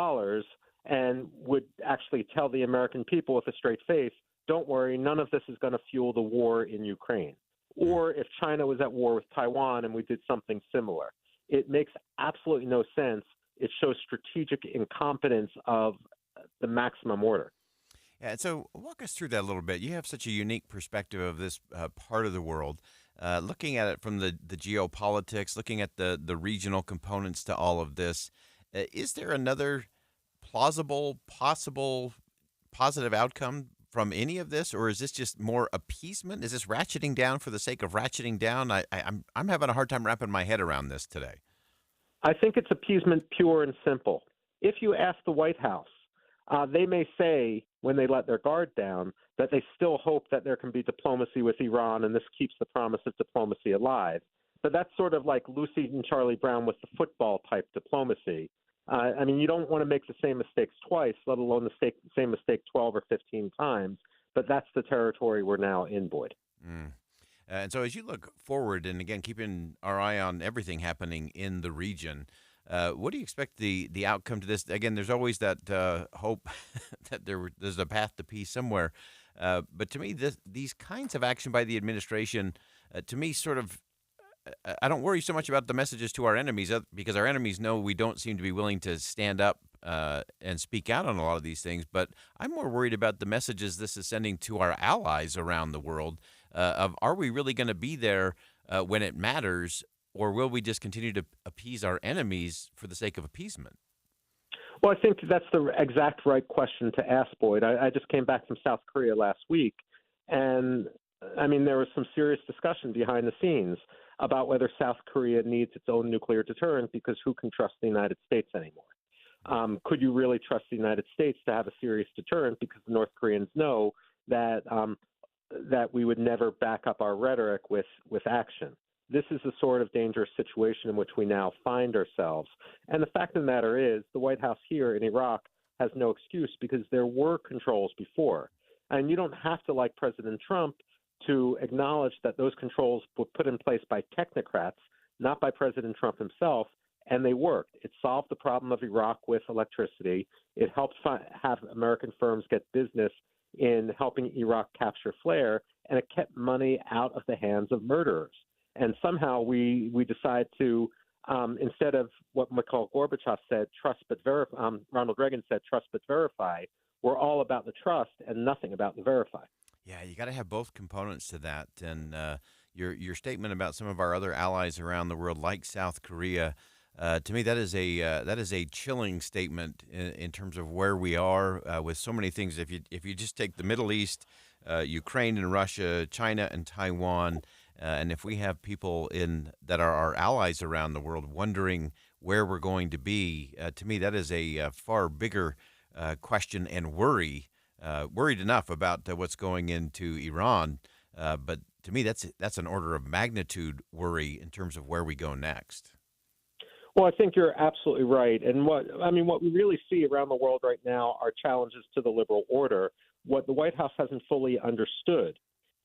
and would actually tell the American people with a straight face, don't worry, none of this is going to fuel the war in Ukraine. Or if China was at war with Taiwan and we did something similar. It makes absolutely no sense. It shows strategic incompetence of the maximum order. Yeah, and so walk us through that a little bit. You have such a unique perspective of this part of the world. Looking at it from the geopolitics, looking at the regional components to all of this, is there another plausible, possible, positive outcome from any of this, or is this just more appeasement? Is this ratcheting down for the sake of ratcheting down? I'm having a hard time wrapping my head around this today. I think it's appeasement pure and simple. If you ask the White House, they may say when they let their guard down that they still hope that there can be diplomacy with Iran, and this keeps the promise of diplomacy alive. But that's sort of like Lucy and Charlie Brown with the football type diplomacy. I mean, you don't want to make the same mistakes twice, let alone the same mistake 12 or 15 times. But that's the territory we're now in, Boyd. And so as you look forward, and again, keeping our eye on everything happening in the region, what do you expect the outcome to this? Again, there's always that hope that there's a path to peace somewhere. But to me, these kinds of action by the administration, to me, sort of, I don't worry so much about the messages to our enemies because our enemies know we don't seem to be willing to stand up and speak out on a lot of these things. But I'm more worried about the messages this is sending to our allies around the world of are we really going to be there when it matters, or will we just continue to appease our enemies for the sake of appeasement? Well, I think that's the exact right question to ask, Boyd. I just came back from South Korea last week, and I mean, there was some serious discussion behind the scenes about whether South Korea needs its own nuclear deterrent because who can trust the United States anymore? Could you really trust the United States to have a serious deterrent because the North Koreans know that that we would never back up our rhetoric with action? This is the sort of dangerous situation in which we now find ourselves. And the fact of the matter is the White House here in Iraq has no excuse because there were controls before. And you don't have to like President Trump to acknowledge that those controls were put in place by technocrats, not by President Trump himself, and they worked. It solved the problem of Iraq with electricity. It helped have American firms get business in helping Iraq capture flare, and it kept money out of the hands of murderers. And somehow we decide to, instead of what Mikhail Gorbachev said, trust but verify, Ronald Reagan said, trust but verify, we're all about the trust and nothing about the verify. Yeah, you got to have both components to that. And your statement about some of our other allies around the world, like South Korea, to me that is a chilling statement in terms of where we are with so many things. If you just take the Middle East, Ukraine and Russia, China and Taiwan, and if we have people that are our allies around the world wondering where we're going to be, to me that is a far bigger question and worried enough about what's going into Iran, but to me that's an order of magnitude worry in terms of where we go next. Well, I think you're absolutely right. And what we really see around the world right now are challenges to the liberal order. What the White House hasn't fully understood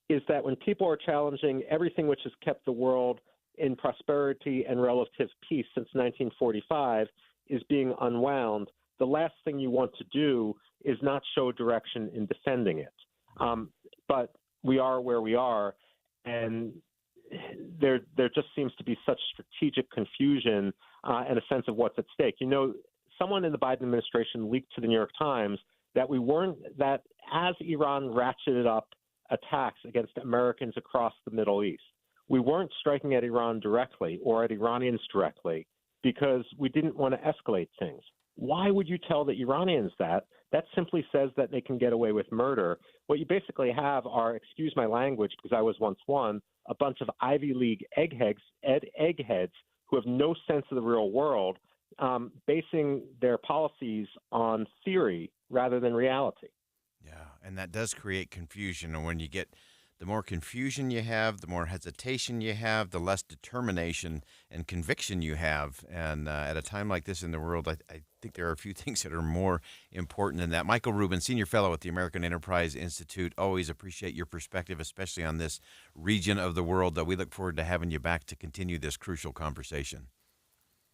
is that when people are challenging everything which has kept the world in prosperity and relative peace since 1945 is being unwound, the last thing you want to do is not show direction in defending it. But we are where we are, and there just seems to be such strategic confusion and a sense of what's at stake. You know, someone in the Biden administration leaked to the New York Times that that as Iran ratcheted up attacks against Americans across the Middle East, we weren't striking at Iran directly or at Iranians directly because we didn't want to escalate things. Why would you tell the Iranians that? That simply says that they can get away with murder. What you basically have are, excuse my language because I was once one, a bunch of Ivy League eggheads who have no sense of the real world, basing their policies on theory rather than reality. Yeah, and that does create confusion. And when you get the more confusion you have, the more hesitation you have, the less determination and conviction you have. And at a time like this in the world, I think there are a few things that are more important than that. Michael Rubin, Senior Fellow at the American Enterprise Institute. Always appreciate your perspective, especially on this region of the world. We look forward to having you back to continue this crucial conversation.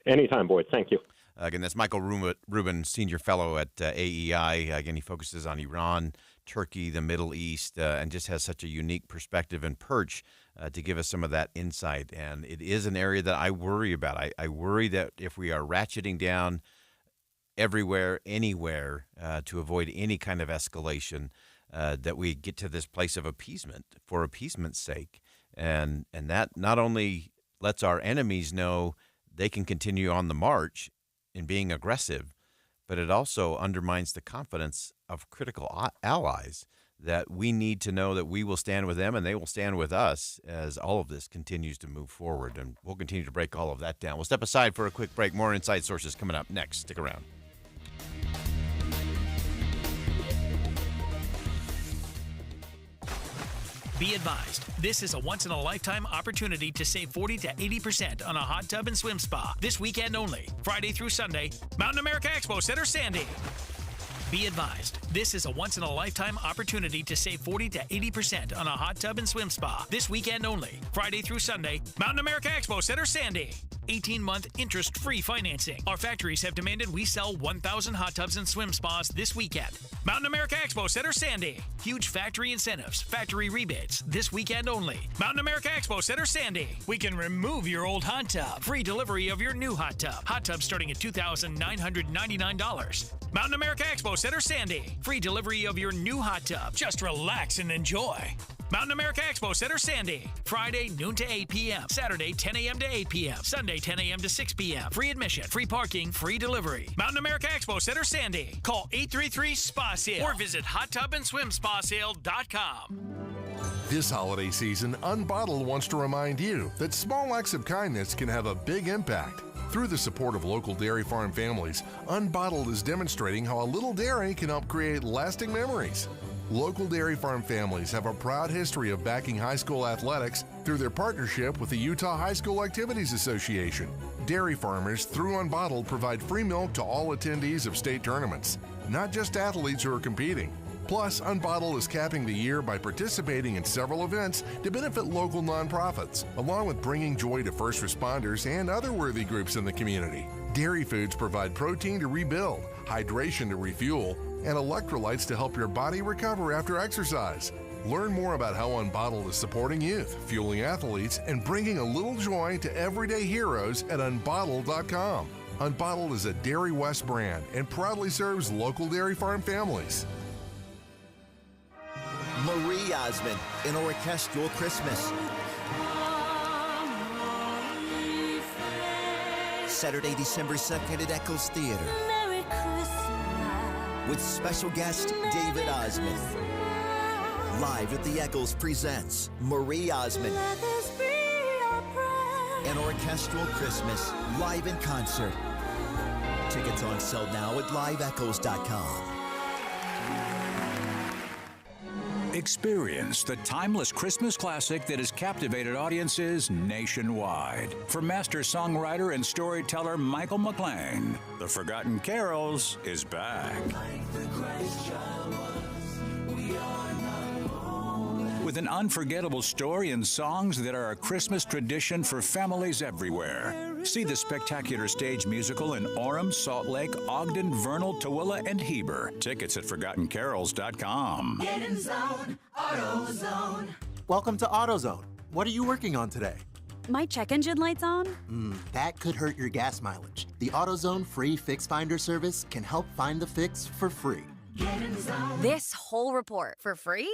Anytime, Boyd. Thank you. Again, that's Michael Rubin, Senior Fellow at AEI. Again, he focuses on Iran, Turkey, the Middle East, and just has such a unique perspective and perch to give us some of that insight. And it is an area that I worry about. I worry that if we are ratcheting down everywhere, anywhere, to avoid any kind of escalation, that we get to this place of appeasement for appeasement's sake. And that not only lets our enemies know they can continue on the march in being aggressive, but it also undermines the confidence of critical allies that we need to know that we will stand with them and they will stand with us as all of this continues to move forward. And we'll continue to break all of that down. We'll step aside for a quick break. More Inside Sources coming up next. Stick around. Be advised, this is a once-in-a-lifetime opportunity to save 40 to 80% on a hot tub and swim spa this weekend only, Friday through Sunday, Mountain America Expo Center, Sandy. Be advised, this is a once-in-a-lifetime opportunity to save 40 to 80% on a hot tub and swim spa this weekend only, Friday through Sunday, Mountain America Expo Center, Sandy. 18-month interest-free financing. Our factories have demanded we sell 1,000 hot tubs and swim spas this weekend. Mountain America Expo Center, Sandy. Huge factory incentives, factory rebates this weekend only. Mountain America Expo Center, Sandy. We can remove your old hot tub. Free delivery of your new hot tub. Hot tub starting at $2,999. Mountain America Expo Center, Sandy. Free delivery of your new hot tub. Just relax and enjoy. Mountain America Expo Center, Sandy. Friday, noon to 8 p.m. Saturday, 10 a.m. to 8 p.m. Sunday, 10 a.m. to 6 p.m. Free admission, free parking, free delivery. Mountain America Expo Center, Sandy. Call 833-SPA-SALE or visit hottubandSwimSpaSale.com. This holiday season, Unbottled wants to remind you that small acts of kindness can have a big impact. Through the support of local dairy farm families, Unbottled is demonstrating how a little dairy can help create lasting memories. Local dairy farm families have a proud history of backing high school athletics through their partnership with the Utah High School Activities Association. Dairy farmers through Unbottled provide free milk to all attendees of state tournaments, not just athletes who are competing. Plus, Unbottled is capping the year by participating in several events to benefit local nonprofits, along with bringing joy to first responders and other worthy groups in the community. Dairy foods provide protein to rebuild, hydration to refuel, and electrolytes to help your body recover after exercise. Learn more about how Unbottled is supporting youth, fueling athletes, and bringing a little joy to everyday heroes at Unbottled.com. Unbottled is a Dairy West brand and proudly serves local dairy farm families. Marie Osmond, an orchestral Christmas. Saturday, December 2nd at Eccles Theater. Merry Christmas. With special guest David Osmond. Live at the Eccles presents Marie Osmond. Let this be our prayer. An orchestral Christmas, live in concert. Tickets on sale now at liveeccles.com. Experience the timeless Christmas classic that has captivated audiences nationwide. From master songwriter and storyteller Michael McLean, The Forgotten Carols is back. With an unforgettable story and songs that are a Christmas tradition for families everywhere. See the spectacular stage musical in Orem, Salt Lake, Ogden, Vernal, Tooele, and Heber. Tickets at ForgottenCarols.com. Get in zone, AutoZone. Welcome to AutoZone. What are you working on today? My check engine light's on? That could hurt your gas mileage. The AutoZone free Fix Finder service can help find the fix for free. Get in zone. This whole report for free?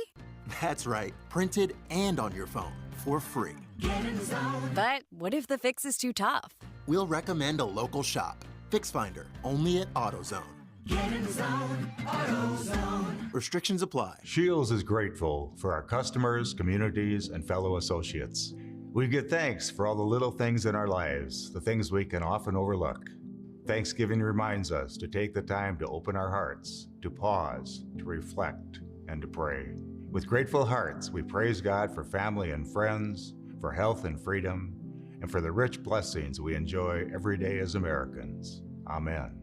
That's right, printed and on your phone for free. Get in zone. But what if the fix is too tough? We'll recommend a local shop. Fix Finder, only at AutoZone. Get in zone, AutoZone. Restrictions apply. Shields is grateful for our customers, communities, and fellow associates. We give thanks for all the little things in our lives, the things we can often overlook. Thanksgiving reminds us to take the time to open our hearts, to pause, to reflect, and to pray. With grateful hearts, we praise God for family and friends, for health and freedom, and for the rich blessings we enjoy every day as Americans. Amen.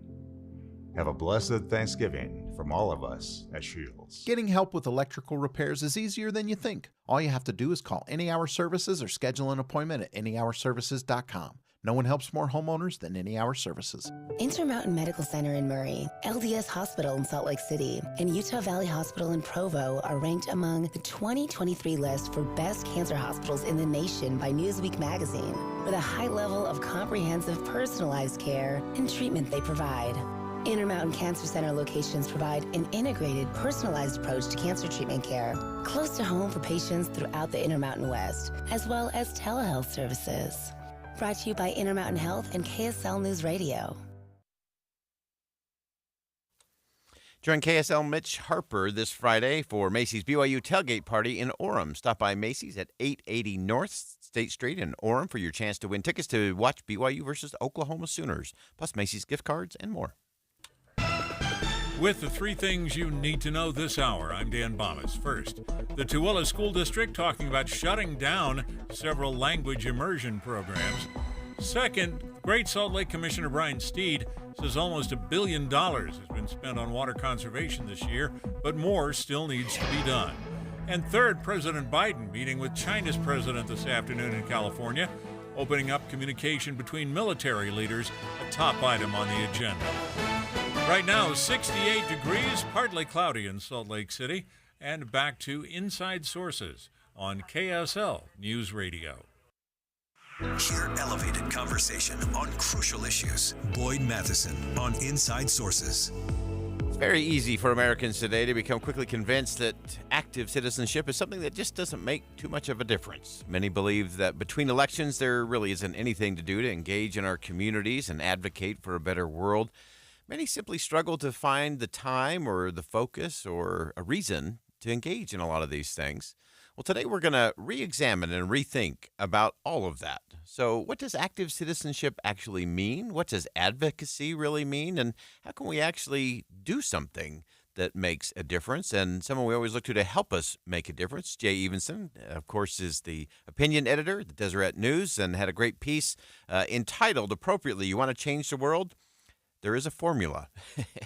Have a blessed Thanksgiving from all of us at Shields. Getting help with electrical repairs is easier than you think. All you have to do is call Any Hour Services or schedule an appointment at anyhourservices.com. No one helps more homeowners than Any Hour Services. Intermountain Medical Center in Murray, LDS Hospital in Salt Lake City, and Utah Valley Hospital in Provo are ranked among the 2023 list for best cancer hospitals in the nation by Newsweek magazine, with a high level of comprehensive personalized care and treatment they provide. Intermountain Cancer Center locations provide an integrated, personalized approach to cancer treatment care, close to home for patients throughout the Intermountain West, as well as telehealth services. Brought to you by Intermountain Health and KSL News Radio. Join KSL Mitch Harper this Friday for Macy's BYU Tailgate Party in Orem. Stop by Macy's at 880 North State Street in Orem for your chance to win tickets to watch BYU versus Oklahoma Sooners, plus Macy's gift cards and more. With the three things you need to know this hour, I'm Dan Bomas. First, the Tooele School District talking about shutting down several language immersion programs. Second, Great Salt Lake Commissioner Brian Steed says almost $1 billion has been spent on water conservation this year, but more still needs to be done. And third, President Biden meeting with China's president this afternoon in California, opening up communication between military leaders, a top item on the agenda. Right now, 68 degrees, partly cloudy in Salt Lake City, and back to Inside Sources on KSL News Radio. Hear elevated conversation on crucial issues. Boyd Matheson on Inside Sources. It's very easy for Americans today to become quickly convinced that active citizenship is something that just doesn't make too much of a difference. Many believe that between elections, there really isn't anything to do to engage in our communities and advocate for a better world. Many simply struggle to find the time or the focus or a reason to engage in a lot of these things. Well, today we're going to re-examine and rethink about all of that. So what does active citizenship actually mean? What does advocacy really mean? And how can we actually do something that makes a difference? And someone we always look to help us make a difference, Jay Evenson, of course, is the opinion editor at the Deseret News and had a great piece entitled appropriately, "You Want to Change the World? There is a Formula."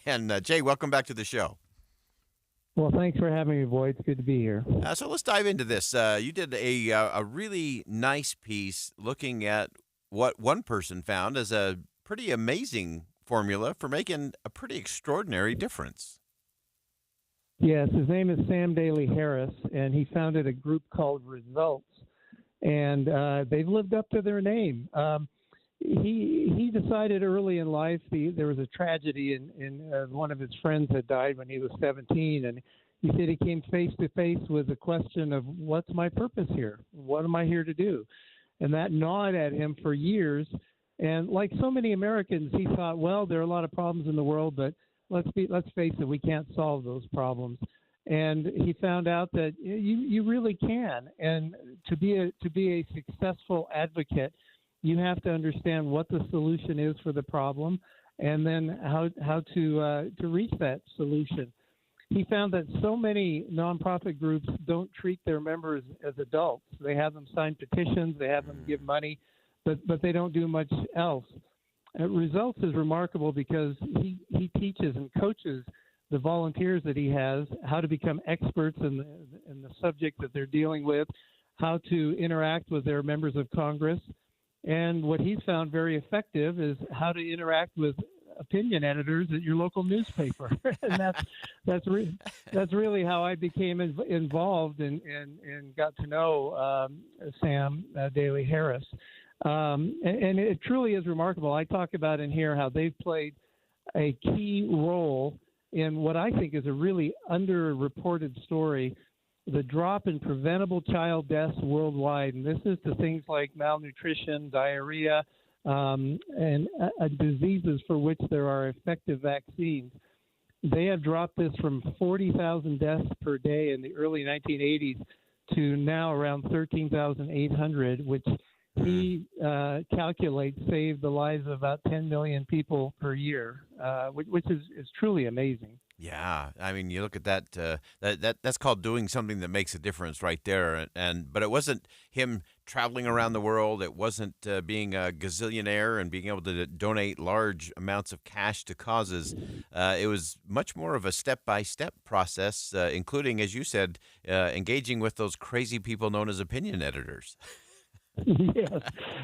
And Jay, welcome back to the show. Well, thanks for having me, Boyd. It's good to be here. So let's dive into this. You did a really nice piece looking at what one person found as a pretty amazing formula for making a pretty extraordinary difference. Yes, his name is Sam Daly Harris, and he founded a group called Results, and they've lived up to their name. He decided early in life there was a tragedy, and one of his friends had died when he was 17, and he said he came face to face with the question of, what's my purpose here? What am I here to do? And that gnawed at him for years. And like so many Americans, he thought, well, there are a lot of problems in the world, but let's face it, we can't solve those problems. And he found out that you really can. And to be a successful advocate, you have to understand what the solution is for the problem, and then how to reach that solution. He found that so many nonprofit groups don't treat their members as adults. They have them sign petitions, they have them give money, but they don't do much else. Results is remarkable because he teaches and coaches the volunteers that he has how to become experts in the subject that they're dealing with, how to interact with their members of Congress. And what he's found very effective is how to interact with opinion editors at your local newspaper. And that's really how I became involved and got to know Sam Daly Harris. And it truly is remarkable. I talk about in here how they've played a key role in what I think is a really underreported story, the drop in preventable child deaths worldwide. And this is to things like malnutrition, diarrhea, and diseases for which there are effective vaccines. They have dropped this from 40,000 deaths per day in the early 1980s to now around 13,800, which he calculates saved the lives of about 10 million people per year, which is truly amazing. Yeah, I mean, you look at that. That's called doing something that makes a difference, right there. But it wasn't him traveling around the world. It wasn't being a gazillionaire and being able to donate large amounts of cash to causes. It was much more of a step-by-step process, including, as you said, engaging with those crazy people known as opinion editors. Yes,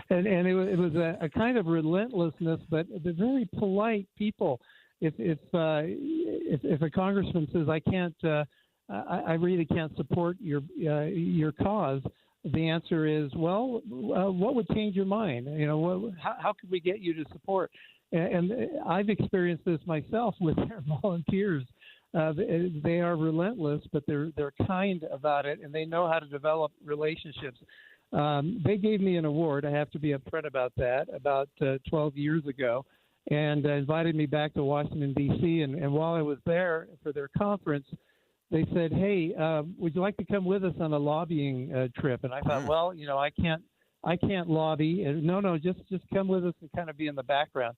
and it was a kind of relentlessness, but they're very polite people. If a congressman says I really can't support your cause, the answer is, well, what would change your mind? You know, how could we get you to support? And I've experienced this myself with their volunteers. They are relentless, but they're kind about it, and they know how to develop relationships. They gave me an award. I have to be upfront about that. About 12 years ago. And invited me back to Washington, D.C. And while I was there for their conference, they said, hey, would you like to come with us on a lobbying trip? And I thought, well, you know, I can't lobby. And, no, just come with us and kind of be in the background.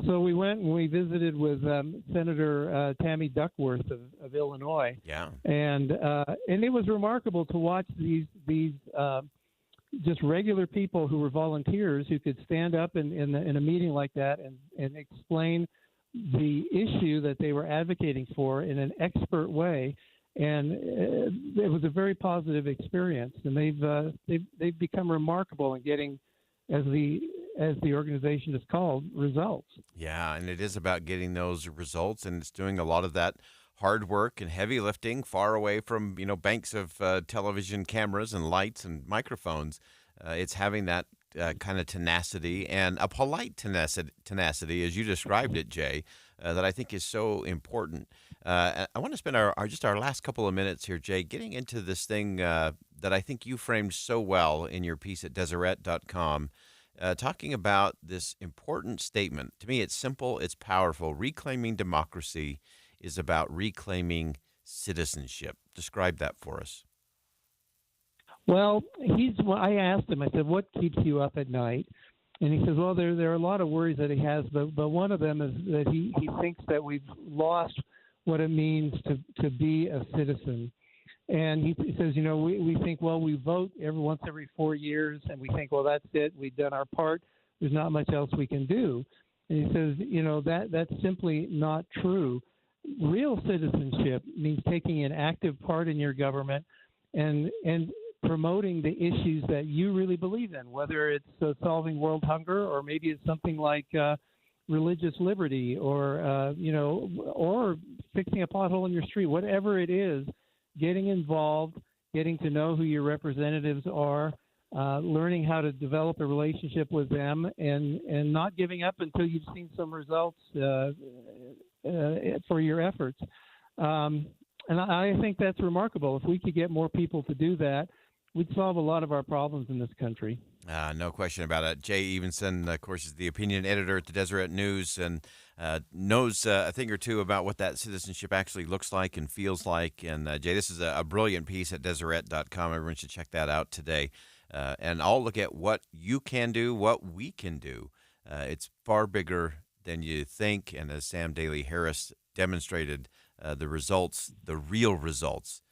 So we went and we visited with Senator Tammy Duckworth of Illinois. Yeah. And it was remarkable to watch these just regular people who were volunteers who could stand up in a meeting like that and explain the issue that they were advocating for in an expert way. And it was a very positive experience, and they've become remarkable in getting, as the organization is called, results. Yeah, and it is about getting those results, and it's doing a lot of that hard work and heavy lifting far away from banks of television cameras and lights and microphones. It's having that kind of tenacity, and a polite tenacity, as you described it, Jay, that I think is so important. I want to spend our last couple of minutes here, Jay, getting into this thing that I think you framed so well in your piece at Deseret.com, talking about this important statement. To me, it's simple, it's powerful. Reclaiming democracy is about reclaiming citizenship. Describe that for us. Well, I asked him, I said, what keeps you up at night? And he says, well, there are a lot of worries that he has, but one of them is that he thinks that we've lost what it means to be a citizen. And he says, we think, well, we vote once every 4 years, and we think, well, that's it. We've done our part. There's not much else we can do. And he says, that's simply not true. Real citizenship means taking an active part in your government and promoting the issues that you really believe in, whether it's solving world hunger, or maybe it's something like religious liberty, or fixing a pothole in your street. Whatever it is, getting involved, getting to know who your representatives are, learning how to develop a relationship with them, and not giving up until you've seen some results for your efforts. And I think that's remarkable. If we could get more people to do that, we'd solve a lot of our problems in this country. No question about it. Jay Evenson, of course, is the opinion editor at the Deseret News, and knows a thing or two about what that citizenship actually looks like and feels like. And Jay, this is a brilliant piece at Deseret.com. Everyone should check that out today. And I'll look at what you can do, what we can do. It's far bigger than you think. And as Sam Daly Harris demonstrated, the results, the real results,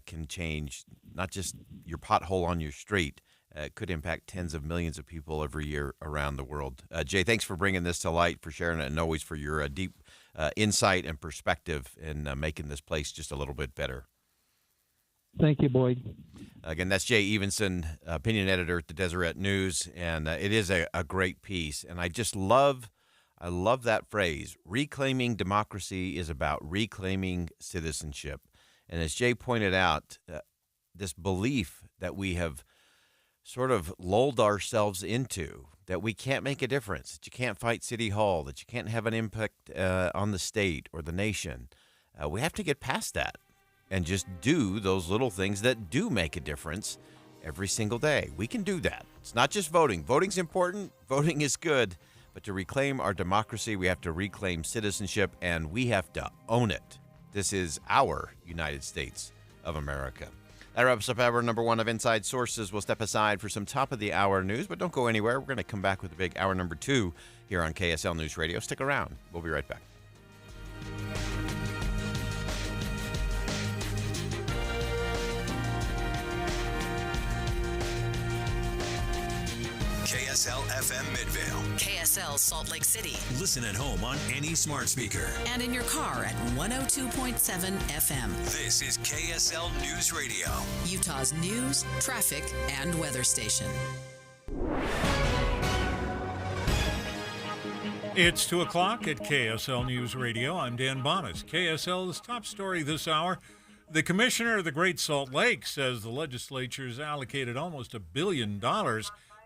can change not just your pothole on your street. It could impact tens of millions of people every year around the world. Jay, thanks for bringing this to light, for sharing it, and always for your deep insight and perspective in making this place just a little bit better. Thank you, Boyd. Again, that's Jay Evenson, opinion editor at the Deseret News, and it is a great piece. And I love that phrase. Reclaiming democracy is about reclaiming citizenship. And as Jay pointed out, this belief that we have sort of lulled ourselves into, that we can't make a difference, that you can't fight City Hall, that you can't have an impact on the state or the nation. We have to get past that and just do those little things that do make a difference every single day. We can do that. It's not just voting. Voting's important. Voting is good. But to reclaim our democracy, we have to reclaim citizenship, and we have to own it. This is our United States of America. That wraps up hour number one of Inside Sources. We'll step aside for some top-of-the-hour news, but don't go anywhere. We're going to come back with a big hour number two here on KSL News Radio. Stick around. We'll be right back. KSL FM Midvale. KSL Salt Lake City. Listen at home on any smart speaker. And in your car at 102.7 FM. This is KSL News Radio. Utah's news, traffic, and weather station. It's 2 o'clock at KSL News Radio. I'm Dan Bonas. KSL's top story this hour. The commissioner of the Great Salt Lake says the legislature's allocated almost $1 billion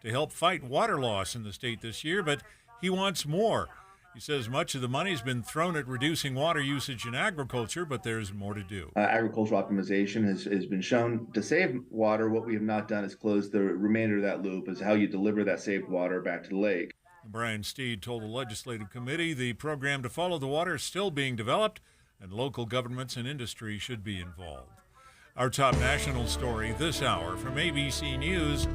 to help fight water loss in the state this year, but he wants more. He says much of the money's been thrown at reducing water usage in agriculture, but there's more to do. Agricultural optimization has been shown to save water. What we have not done is close the remainder of that loop, is how you deliver that saved water back to the lake. Brian Steed told the legislative committee the program to follow the water is still being developed, and local governments and industry should be involved. Our top national story this hour from ABC News.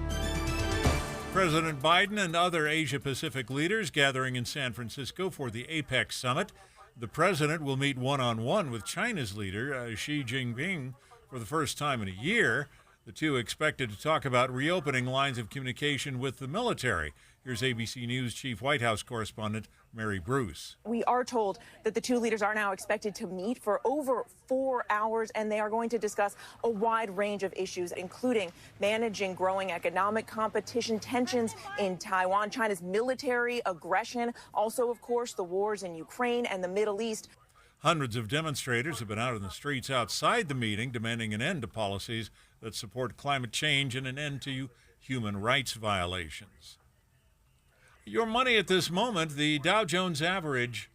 President Biden and other Asia-Pacific leaders gathering in San Francisco for the APEC summit. The president will meet one-on-one with China's leader, Xi Jinping, for the first time in a year. The two expected to talk about reopening lines of communication with the military. Here's ABC News Chief White House correspondent Mary Bruce. We are told that the two leaders are now expected to meet for over 4 hours, and they are going to discuss a wide range of issues, including managing growing economic competition, tensions in Taiwan, China's military aggression, also, of course, the wars in Ukraine and the Middle East. Hundreds of demonstrators have been out in the streets outside the meeting demanding an end to policies that support climate change and an end to human rights violations. Your money at this moment, the Dow Jones average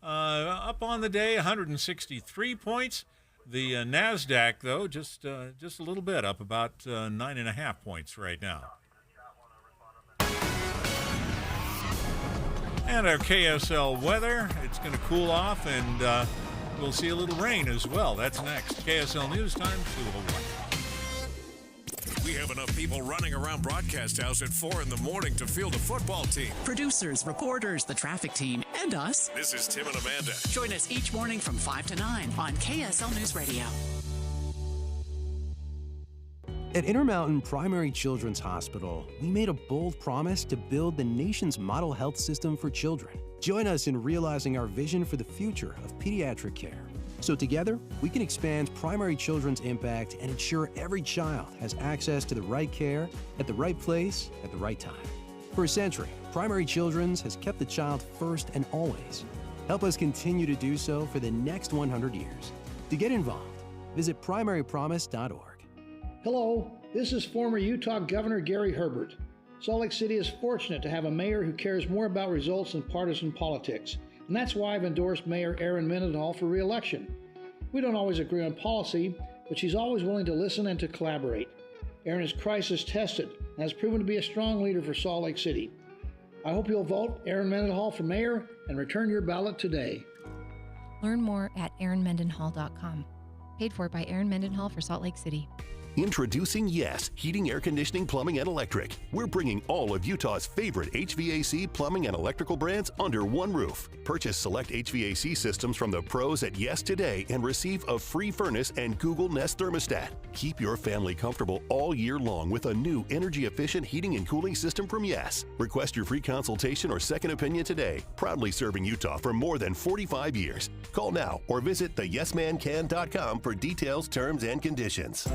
up on the day, 163 points. The NASDAQ, though, just a little bit up, about 9.5 points right now. And our KSL weather, it's going to cool off, and we'll see a little rain as well. That's next. KSL News Time, 2:01. We have enough people running around Broadcast House at 4 in the morning to field a football team. Producers, reporters, the traffic team, and us. This is Tim and Amanda. Join us each morning from 5 to 9 on KSL News Radio. At Intermountain Primary Children's Hospital, we made a bold promise to build the nation's model health system for children. Join us in realizing our vision for the future of pediatric care. So together, we can expand primary children's impact and ensure every child has access to the right care at the right place at the right time. For a century, Primary Children's has kept the child first and always. Help us continue to do so for the next 100 years. To get involved, visit primarypromise.org. Hello, this is former Utah Governor Gary Herbert. Salt Lake City is fortunate to have a mayor who cares more about results than partisan politics. And that's why I've endorsed Mayor Erin Mendenhall for re-election. We don't always agree on policy, but she's always willing to listen and to collaborate. Erin is crisis-tested and has proven to be a strong leader for Salt Lake City. I hope you'll vote Erin Mendenhall for mayor and return your ballot today. Learn more at erinmendenhall.com. Paid for by Erin Mendenhall for Salt Lake City. Introducing Yes Heating, Air Conditioning, Plumbing, and Electric. We're bringing all of Utah's favorite HVAC, plumbing, and electrical brands under one roof. Purchase select HVAC systems from the pros at Yes today and receive a free furnace and Google Nest thermostat. Keep your family comfortable all year long with a new energy-efficient heating and cooling system from Yes. Request your free consultation or second opinion today. Proudly serving Utah for more than 45 years. Call now or visit theyesmancan.com for details, terms, and conditions.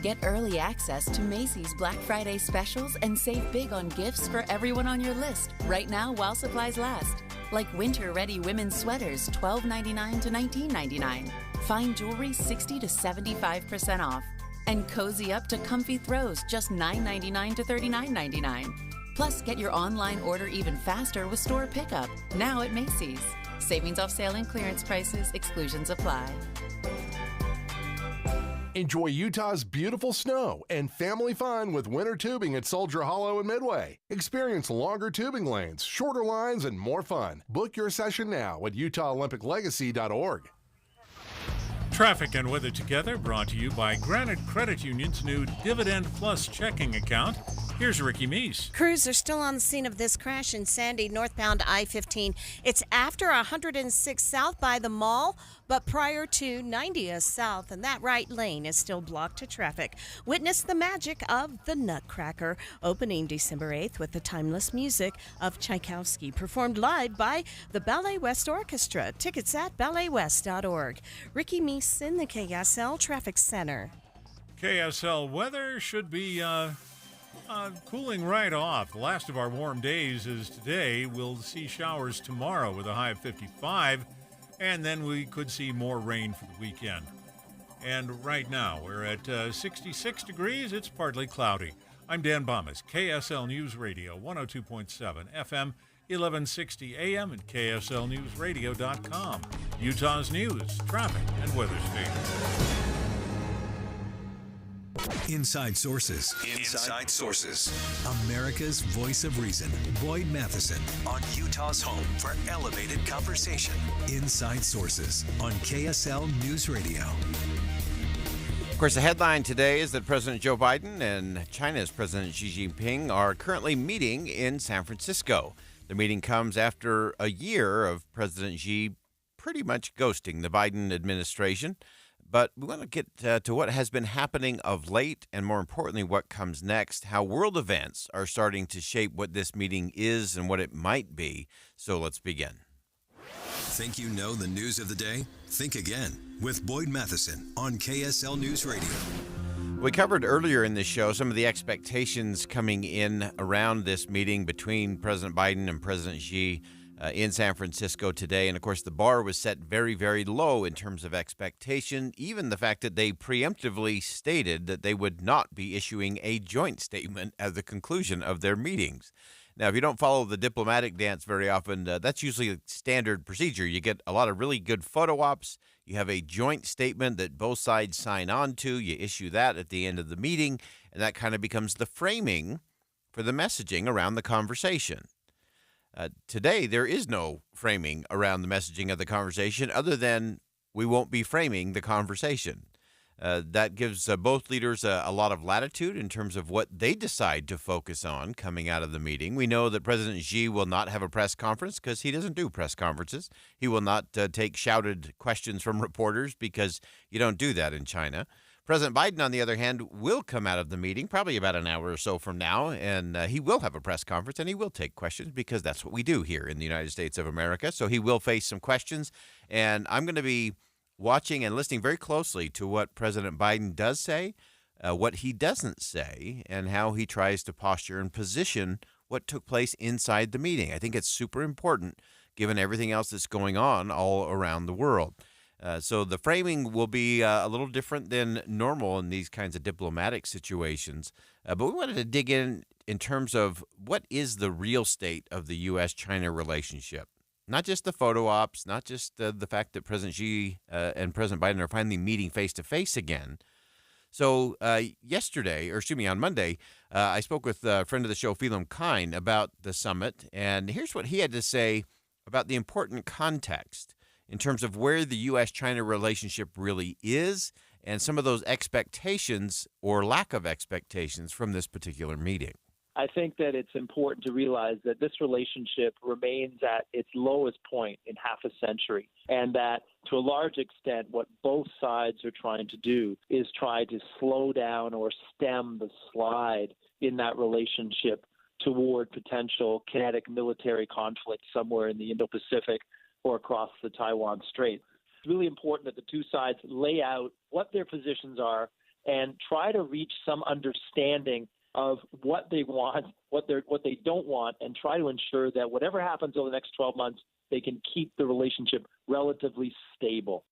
Get early access to Macy's Black Friday specials and save big on gifts for everyone on your list right now while supplies last. Like winter-ready women's sweaters, $12.99 to $19.99. Fine jewelry, 60 to 75% off. And cozy up to comfy throws, just $9.99 to $39.99. Plus, get your online order even faster with store pickup, now at Macy's. Savings off sale and clearance prices, exclusions apply. Enjoy Utah's beautiful snow and family fun with winter tubing at Soldier Hollow and Midway. Experience longer tubing lanes, shorter lines, and more fun. Book your session now at UtahOlympicLegacy.org. Traffic and weather together brought to you by Granite Credit Union's new Dividend Plus checking account. Here's Ricky Meese. Crews are still on the scene of this crash in Sandy, northbound I-15. It's after 106 south by the mall, but prior to 90th south, and that right lane is still blocked to traffic. Witness the magic of the Nutcracker, opening December 8th with the timeless music of Tchaikovsky, performed live by the Ballet West Orchestra. Tickets at balletwest.org. Ricky Meese in the KSL Traffic Center. KSL weather should be cooling right off. The last of our warm days is today. We'll see showers tomorrow with a high of 55, and then we could see more rain for the weekend. And right now, we're at 66 degrees. It's partly cloudy. I'm Dan Bomas, KSL News Radio, 102.7 FM, 1160 AM, and KSLNewsRadio.com. Utah's news, traffic, and weather station. Inside Sources. Inside Sources. America's voice of reason. Boyd Matheson on Utah's home for elevated conversation. Inside Sources on KSL News Radio. Of course, the headline today is that President Joe Biden and China's President Xi Jinping are currently meeting in San Francisco. The meeting comes after a year of President Xi pretty much ghosting the Biden administration. But we want to get to what has been happening of late, and more importantly, what comes next, how world events are starting to shape what this meeting is and what it might be. So let's begin. Think you know the news of the day? Think again with Boyd Matheson on KSL News Radio. We covered earlier in this show some of the expectations coming in around this meeting between President Biden and President Xi in San Francisco today. And, of course, the bar was set very, very low in terms of expectation, even the fact that they preemptively stated that they would not be issuing a joint statement at the conclusion of their meetings. Now, if you don't follow the diplomatic dance very often, that's usually a standard procedure. You get a lot of really good photo ops. You have a joint statement that both sides sign on to. You issue that at the end of the meeting, and that kind of becomes the framing for the messaging around the conversation. Today, there is no framing around the messaging of the conversation other than we won't be framing the conversation. That gives both leaders a lot of latitude in terms of what they decide to focus on coming out of the meeting. We know that President Xi will not have a press conference because he doesn't do press conferences. He will not take shouted questions from reporters because you don't do that in China. President Biden, on the other hand, will come out of the meeting probably about an hour or so from now, and he will have a press conference, and he will take questions because that's what we do here in the United States of America. So he will face some questions, and I'm going to be watching and listening very closely to what President Biden does say, what he doesn't say, and how he tries to posture and position what took place inside the meeting. I think it's super important given everything else that's going on all around the world. So the framing will be a little different than normal in these kinds of diplomatic situations. But we wanted to dig in terms of what is the real state of the U.S.-China relationship. Not just the photo ops, not just the fact that President Xi and President Biden are finally meeting face-to-face again. So on Monday, I spoke with a friend of the show, Phelim Kine, about the summit. And here's what he had to say about the important context in terms of where the U.S.-China relationship really is and some of those expectations or lack of expectations from this particular meeting. I think that it's important to realize that this relationship remains at its lowest point in half a century, and that to a large extent what both sides are trying to do is try to slow down or stem the slide in that relationship toward potential kinetic military conflict somewhere in the Indo-Pacific or across the Taiwan Strait. It's really important that the two sides lay out what their positions are and try to reach some understanding of what they want, what they don't want, and try to ensure that whatever happens over the next 12 months, they can keep the relationship relatively stable.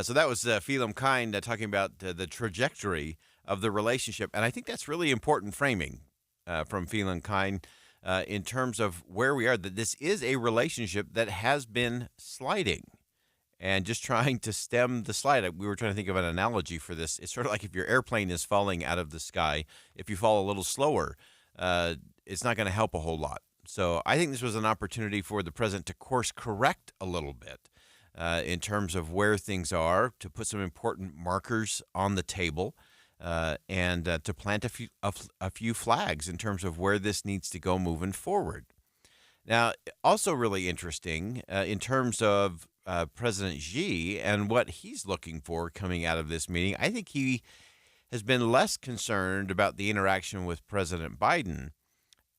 So that was Phelim Kine talking about the trajectory of the relationship. And I think that's really important framing from Phelim Kine in terms of where we are, that this is a relationship that has been sliding. And just trying to stem the slide. We were trying to think of an analogy for this. It's sort of like if your airplane is falling out of the sky. If you fall a little slower, it's not going to help a whole lot. So I think this was an opportunity for the president to course correct a little bit in terms of where things are, to put some important markers on the table, and to plant a few flags in terms of where this needs to go moving forward. Now, also really interesting in terms of President Xi and what he's looking for coming out of this meeting. I think he has been less concerned about the interaction with President Biden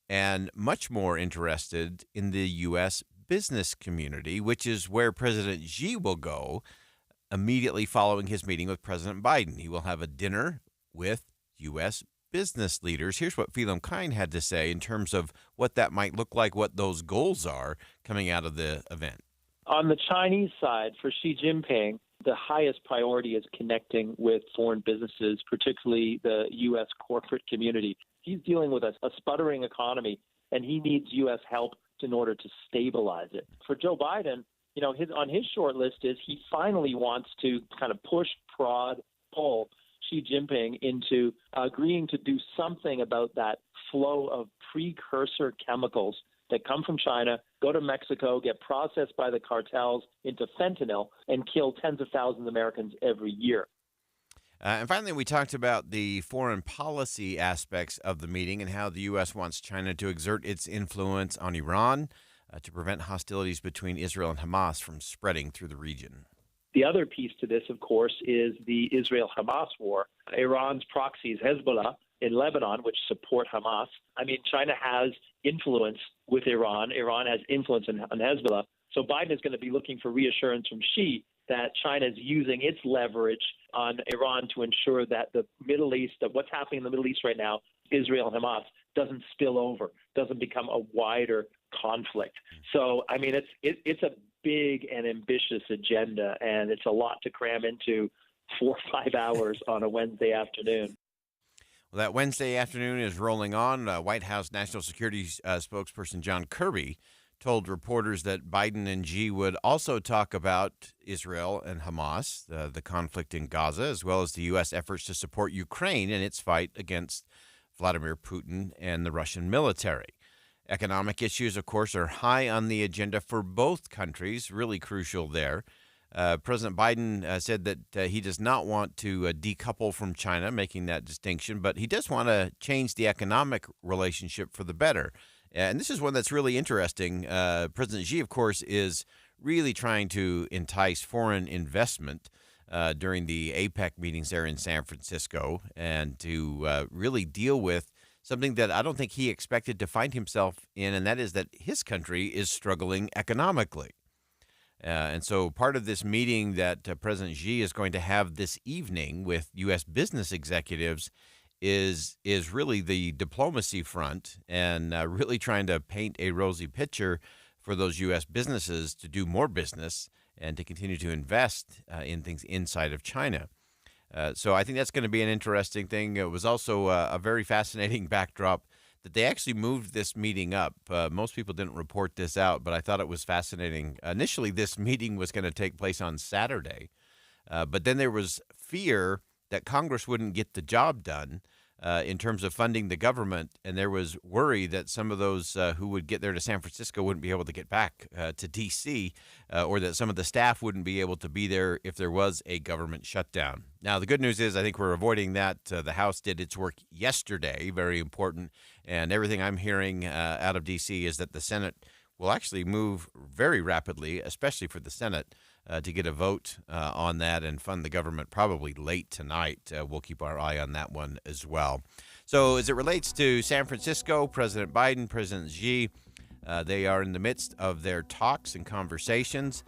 and much more interested in the U.S. business community, which is where President Xi will go immediately following his meeting with President Biden. He will have a dinner with U.S. business leaders. Here's what Phelim Kine had to say in terms of what that might look like, what those goals are coming out of the event. On the Chinese side, for Xi Jinping, the highest priority is connecting with foreign businesses, particularly the U.S. corporate community. He's dealing with a sputtering economy, and he needs U.S. help in order to stabilize it. For Joe Biden, on his short list is he finally wants to kind of push, prod, pull Xi Jinping into agreeing to do something about that flow of precursor chemicals that come from China, go to Mexico, get processed by the cartels into fentanyl, and kill tens of thousands of Americans every year. And finally, we talked about the foreign policy aspects of the meeting and how the U.S. wants China to exert its influence on Iran to prevent hostilities between Israel and Hamas from spreading through the region. The other piece to this, of course, is the Israel-Hamas war. Iran's proxies, Hezbollah, in Lebanon, which support Hamas. I mean, China has influence with Iran. Iran has influence on Hezbollah. So Biden is going to be looking for reassurance from Xi that China is using its leverage on Iran to ensure that the Middle East, that what's happening in the Middle East right now, Israel and Hamas, doesn't spill over, doesn't become a wider conflict. So, I mean, it's a big and ambitious agenda, and it's a lot to cram into 4 or 5 hours on a Wednesday afternoon. Well, that Wednesday afternoon is rolling on. White House National Security spokesperson John Kirby told reporters that Biden and Xi would also talk about Israel and Hamas, the conflict in Gaza, as well as the U.S. efforts to support Ukraine in its fight against Vladimir Putin and the Russian military. Economic issues, of course, are high on the agenda for both countries, really crucial there. President Biden said that he does not want to decouple from China, making that distinction, but he does want to change the economic relationship for the better. And this is one that's really interesting. President Xi, of course, is really trying to entice foreign investment during the APEC meetings there in San Francisco and to really deal with something that I don't think he expected to find himself in, and that is that his country is struggling economically. And so part of this meeting that President Xi is going to have this evening with U.S. business executives is really the diplomacy front and really trying to paint a rosy picture for those U.S. businesses to do more business and to continue to invest in things inside of China. So I think that's going to be an interesting thing. It was also a very fascinating backdrop that they actually moved this meeting up. Most people didn't report this out, but I thought it was fascinating. Initially, this meeting was going to take place on Saturday, but then there was fear that Congress wouldn't get the job done in terms of funding the government, and there was worry that some of those who would get there to San Francisco wouldn't be able to get back to D.C., or that some of the staff wouldn't be able to be there if there was a government shutdown. Now, the good news is I think we're avoiding that. The House did its work yesterday, very important, and everything I'm hearing out of D.C. is that the Senate will actually move very rapidly, especially for the Senate, to get a vote on that and fund the government probably late tonight. We'll keep our eye on that one as well. So as it relates to San Francisco, President Biden, President Xi, they are in the midst of their talks and conversations.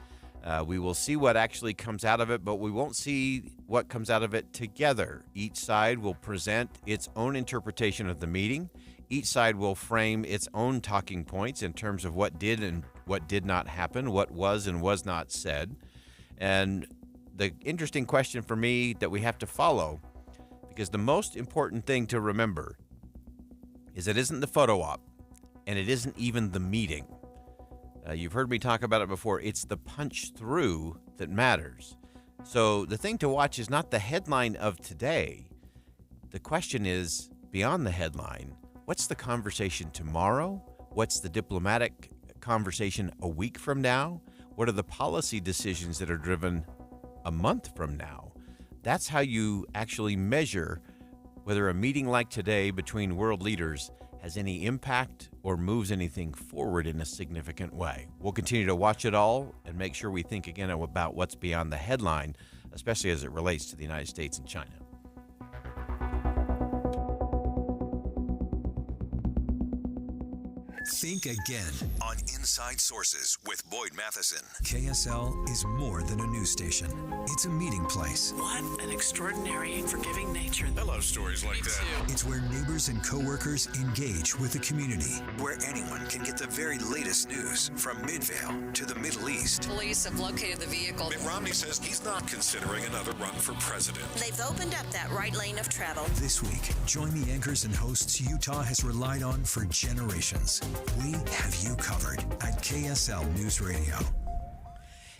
We will see what actually comes out of it, but we won't see what comes out of it together. Each side will present its own interpretation of the meeting. Each side will frame its own talking points in terms of what did and what did not happen, what was and was not said. And the interesting question for me that we have to follow, because the most important thing to remember is it isn't the photo op, and it isn't even the meeting. You've heard me talk about it before. It's the punch through that matters. So the thing to watch is not the headline of today. The question is, beyond the headline, what's the conversation tomorrow? What's the diplomatic conversation a week from now? What are the policy decisions that are driven a month from now? That's how you actually measure whether a meeting like today between world leaders has any impact or moves anything forward in a significant way. We'll continue to watch it all and make sure we think again about what's beyond the headline, especially as it relates to the United States and China. Think again on Inside Sources with Boyd Matheson. KSL is more than a news station. It's a meeting place. What an extraordinary and forgiving nature. I love stories like that. It's where neighbors and coworkers engage with the community, where anyone can get the very latest news from Midvale to the Middle East. Police have located the vehicle. Mitt Romney says he's not considering another run for president. They've opened up that right lane of travel. This week, join the anchors and hosts Utah has relied on for generations. We have you covered at KSL News Radio.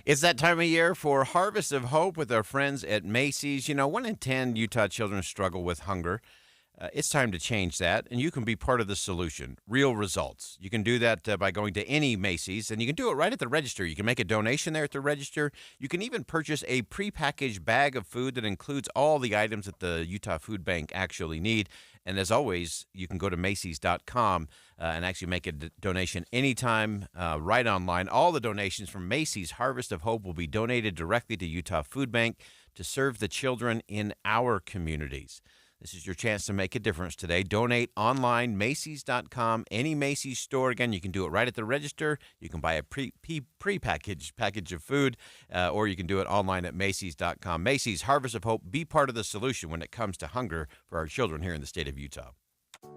It's that time of year for Harvest of Hope with our friends at Macy's. You know, 1 in 10 Utah children struggle with hunger. It's time to change that, and you can be part of the solution. Real results. You can do that by going to any Macy's, and you can do it right at the register. You can make a donation there at the register. You can even purchase a prepackaged bag of food that includes all the items that the Utah Food Bank actually need. And as always, you can go to Macy's.com and actually make a donation anytime right online. All the donations from Macy's Harvest of Hope will be donated directly to Utah Food Bank to serve the children in our communities. This is your chance to make a difference today. Donate online, Macy's.com, any Macy's store. Again, you can do it right at the register. You can buy a pre-packaged package of food, or you can do it online at Macy's.com. Macy's Harvest of Hope, be part of the solution when it comes to hunger for our children here in the state of Utah.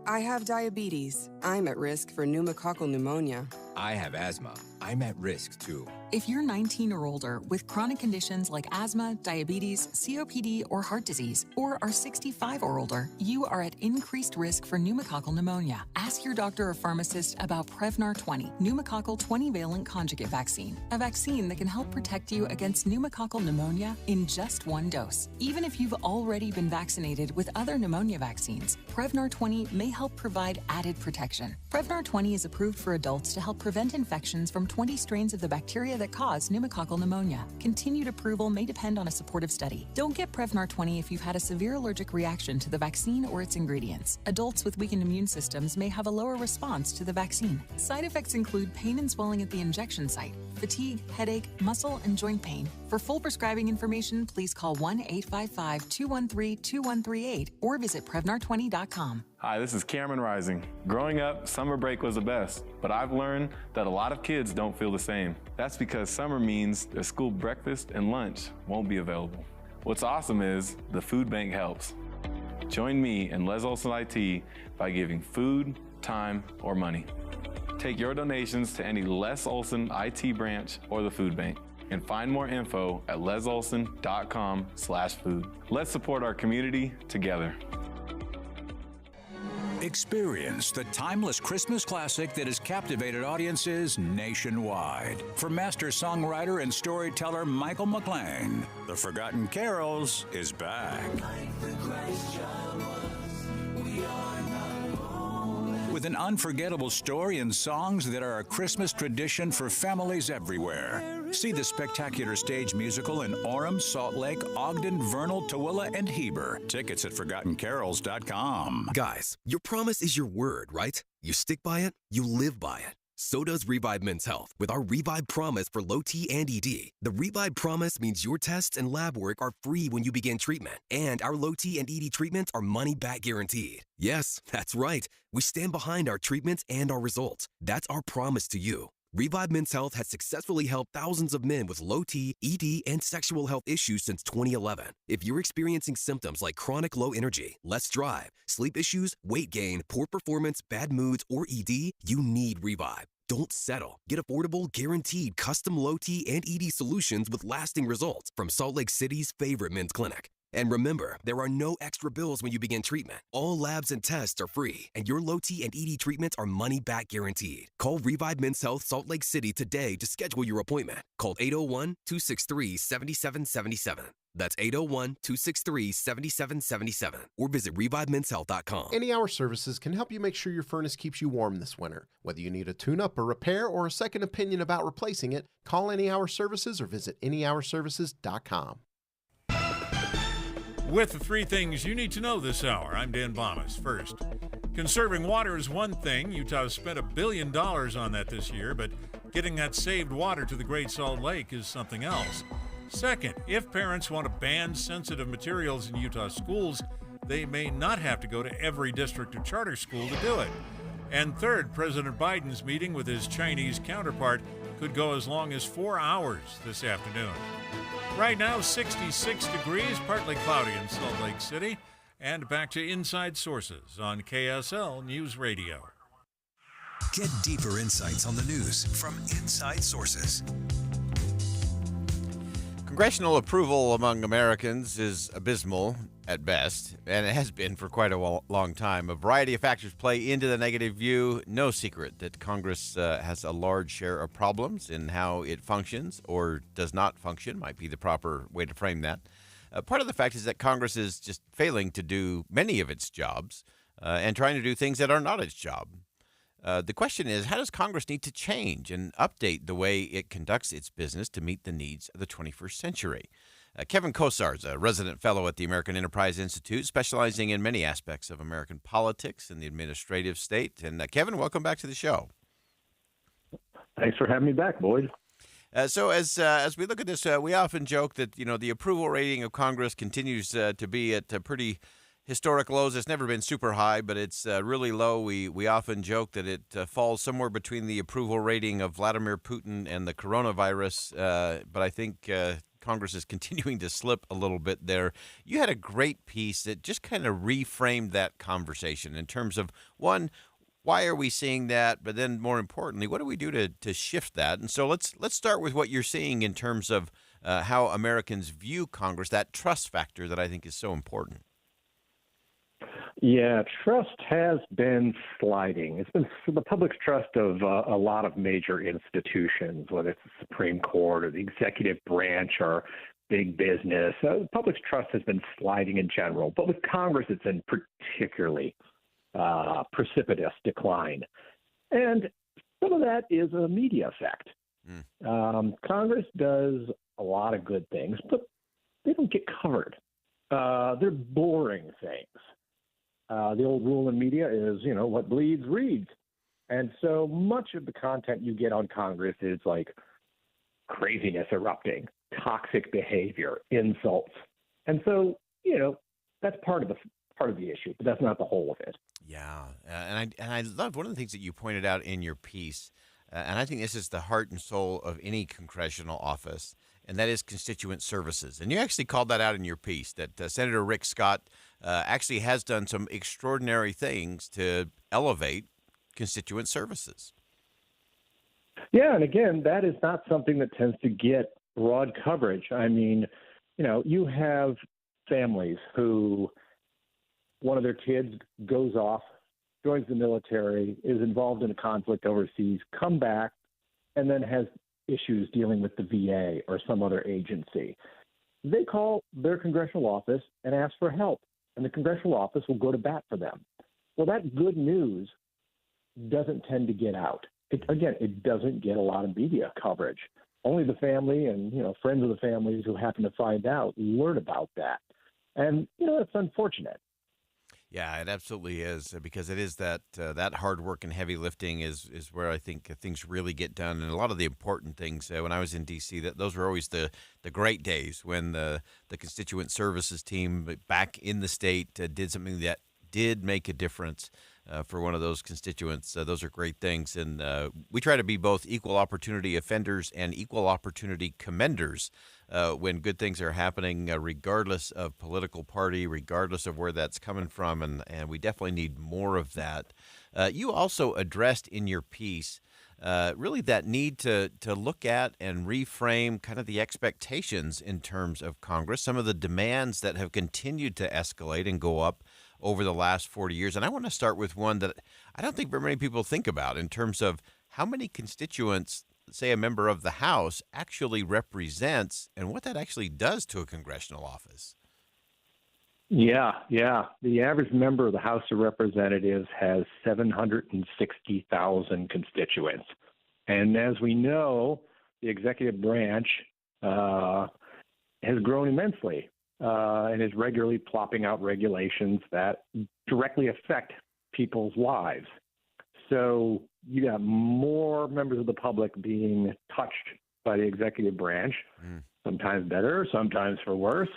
I have diabetes. I'm at risk for pneumococcal pneumonia. I have asthma. I'm at risk too. If you're 19 or older with chronic conditions like asthma, diabetes, COPD, or heart disease, or are 65 or older, you are at increased risk for pneumococcal pneumonia. Ask your doctor or pharmacist about Prevnar 20, pneumococcal 20-valent conjugate vaccine, a vaccine that can help protect you against pneumococcal pneumonia in just one dose. Even if you've already been vaccinated with other pneumonia vaccines, Prevnar 20 may help provide added protection. Prevnar 20 is approved for adults to help prevent infections from 20 strains of the bacteria that cause pneumococcal pneumonia. Continued approval may depend on a supportive study. Don't get Prevnar 20 if you've had a severe allergic reaction to the vaccine or its ingredients. Adults with weakened immune systems may have a lower response to the vaccine. Side effects include pain and swelling at the injection site, fatigue, headache, muscle, and joint pain. For full prescribing information, please call 1-855-213-2138 or visit Prevnar20.com. Hi, this is Cameron Rising. Growing up, summer break was the best, but I've learned that a lot of kids don't feel the same. That's because summer means their school breakfast and lunch won't be available. What's awesome is the food bank helps. Join me and Les Olson IT by giving food, time, or money. Take your donations to any Les Olson IT branch or the food bank, and find more info at lesolson.com/food. Let's support our community together. Experience the timeless Christmas classic that has captivated audiences nationwide. From master songwriter and storyteller Michael McLean, The Forgotten Carols is back. With an unforgettable story and songs that are a Christmas tradition for families everywhere. See the spectacular stage musical in Orem, Salt Lake, Ogden, Vernal, Tooele, and Heber. Tickets at ForgottenCarols.com. Guys, your promise is your word, right? You stick by it, you live by it. So does Revive Men's Health with our Revive Promise for low T and ED. The Revive Promise means your tests and lab work are free when you begin treatment, and our low T and ED treatments are money back guaranteed. Yes, that's right. We stand behind our treatments and our results. That's our promise to you. Revive Men's Health has successfully helped thousands of men with low T, ED, and sexual health issues since 2011. If you're experiencing symptoms like chronic low energy, less drive, sleep issues, weight gain, poor performance, bad moods, or ED, you need Revive. Don't settle. Get affordable, guaranteed custom low T and ED solutions with lasting results from Salt Lake City's favorite men's clinic. And remember, there are no extra bills when you begin treatment. All labs and tests are free, and your low T and ED treatments are money back guaranteed. Call Revive Men's Health Salt Lake City today to schedule your appointment. Call 801-263-7777. That's 801-263-7777. Or visit ReviveMen'sHealth.com. Any Hour Services can help you make sure your furnace keeps you warm this winter. Whether you need a tune-up, a repair, or a second opinion about replacing it, call Any Hour Services or visit AnyHourServices.com. With the three things you need to know this hour, I'm Dan Bomas. First, conserving water is one thing. Utah has spent $1 billion on that this year, but getting that saved water to the Great Salt Lake is something else. Second, if parents want to ban sensitive materials in Utah schools, they may not have to go to every district or charter school to do it. And third, President Biden's meeting with his Chinese counterpart could go as long as 4 hours this afternoon. Right now, 66 degrees, partly cloudy in Salt Lake City. And back to Inside Sources on KSL News Radio. Get deeper insights on the news from Inside Sources. Congressional approval among Americans is abysmal at best, and it has been for quite a long time. A variety of factors play into the negative view. No secret that Congress has a large share of problems in how it functions or does not function, might be the proper way to frame that. Part of the fact is that Congress is just failing to do many of its jobs and trying to do things that are not its job. The question is, how does Congress need to change and update the way it conducts its business to meet the needs of the 21st century? Kevin Kosar is a resident fellow at the American Enterprise Institute, specializing in many aspects of American politics and the administrative state. And Kevin, welcome back to the show. Thanks for having me back, Boyd. So as we look at this, we often joke that the approval rating of Congress continues to be at pretty historic lows. It's never been super high, but it's really low. We often joke that it falls somewhere between the approval rating of Vladimir Putin and the coronavirus. But I think Congress is continuing to slip a little bit there. You had a great piece that just kind of reframed that conversation in terms of, one, why are we seeing that? But then more importantly, what do we do to shift that? And so let's start with what you're seeing in terms of how Americans view Congress, that trust factor that I think is so important. Yeah, trust has been sliding. It's been the public's trust of a lot of major institutions, whether it's the Supreme Court or the executive branch or big business. The public's trust has been sliding in general, but with Congress, it's in particularly precipitous decline. And some of that is a media effect. Congress does a lot of good things, but they don't get covered. They're boring things. The old rule in media is, what bleeds reads. And so much of the content you get on Congress is like craziness erupting, toxic behavior, insults. And so, that's part of the issue, but that's not the whole of it. Yeah, and I love one of the things that you pointed out in your piece, and I think this is the heart and soul of any congressional office, and that is constituent services. And you actually called that out in your piece, that Senator Rick Scott actually has done some extraordinary things to elevate constituent services. Yeah, and again, that is not something that tends to get broad coverage. I mean, you have families who one of their kids goes off, joins the military, is involved in a conflict overseas, come back, and then has issues dealing with the VA or some other agency. They call their congressional office and ask for help, and the congressional office will go to bat for them. Well, that good news doesn't tend to get out. It doesn't get a lot of media coverage. Only the family and, friends of the families who happen to find out learn about that. And, it's unfortunate. Yeah, it absolutely is, because it is that hard work and heavy lifting is where I think things really get done. And a lot of the important things, when I was in D.C., those were always the great days when the constituent services team back in the state did something that did make a difference for one of those constituents. Those are great things. And we try to be both equal opportunity offenders and equal opportunity commenders when good things are happening, regardless of political party, regardless of where that's coming from. And we definitely need more of that. You also addressed in your piece really that need to look at and reframe kind of the expectations in terms of Congress, some of the demands that have continued to escalate and go up over the last 40 years. And I want to start with one that I don't think very many people think about in terms of how many constituents, say, a member of the House actually represents and what that actually does to a congressional office. Yeah. The average member of the House of Representatives has 760,000 constituents. And as we know, the executive branch has grown immensely. And is regularly plopping out regulations that directly affect people's lives. So you got more members of the public being touched by the executive branch, sometimes better, sometimes for worse.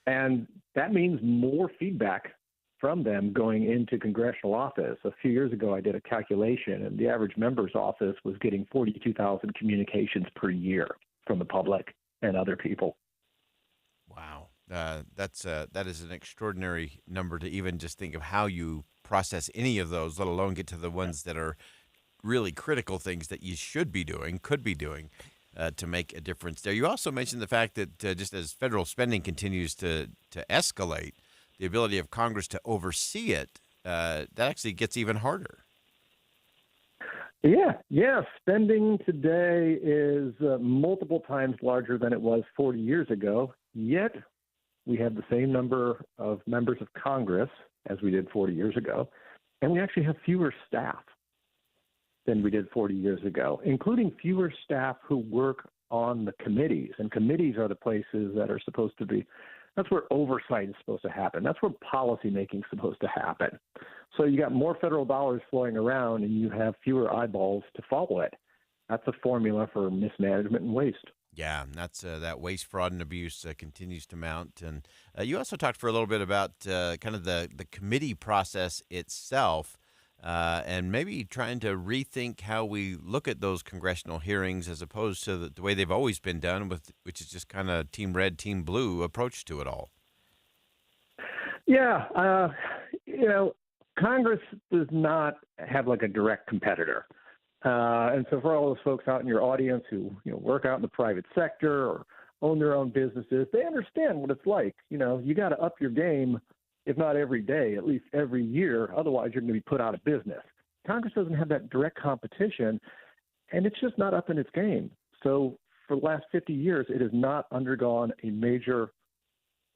And that means more feedback from them going into congressional office. A few years ago, I did a calculation, and the average member's office was getting 42,000 communications per year from the public and other people. Wow. That is an extraordinary number to even just think of how you process any of those, let alone get to the ones that are really critical things that you should be doing, could be doing to make a difference there. You also mentioned the fact that just as federal spending continues to escalate, the ability of Congress to oversee it, that actually gets even harder. Yeah. Spending today is multiple times larger than it was 40 years ago, yet we have the same number of members of Congress as we did 40 years ago, and we actually have fewer staff than we did 40 years ago, including fewer staff who work on the committees. And committees are the places that are supposed to be, that's where oversight is supposed to happen. That's where policy making is supposed to happen. So you got more federal dollars flowing around and you have fewer eyeballs to follow it. That's a formula for mismanagement and waste. Yeah, and that's that waste, fraud, and abuse continues to mount. And you also talked for a little bit about kind of the committee process itself, and maybe trying to rethink how we look at those congressional hearings as opposed to the way they've always been done, which is just kind of team red, team blue approach to it all. Yeah, Congress does not have like a direct competitor. And so for all those folks out in your audience who, work out in the private sector or own their own businesses, they understand what it's like. You got to up your game, if not every day, at least every year. Otherwise, you're going to be put out of business. Congress doesn't have that direct competition, and it's just not up in its game. So for the last 50 years, it has not undergone a major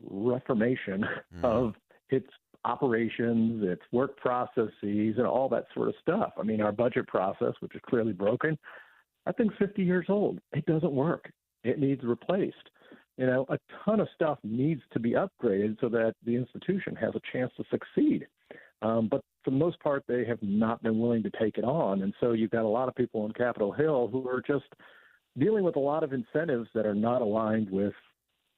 reformation of its operations, its work processes, and all that sort of stuff. I mean, our budget process, which is clearly broken, I think 50 years old. It doesn't work. It needs replaced. A ton of stuff needs to be upgraded so that the institution has a chance to succeed. But for the most part, they have not been willing to take it on. And so you've got a lot of people on Capitol Hill who are just dealing with a lot of incentives that are not aligned with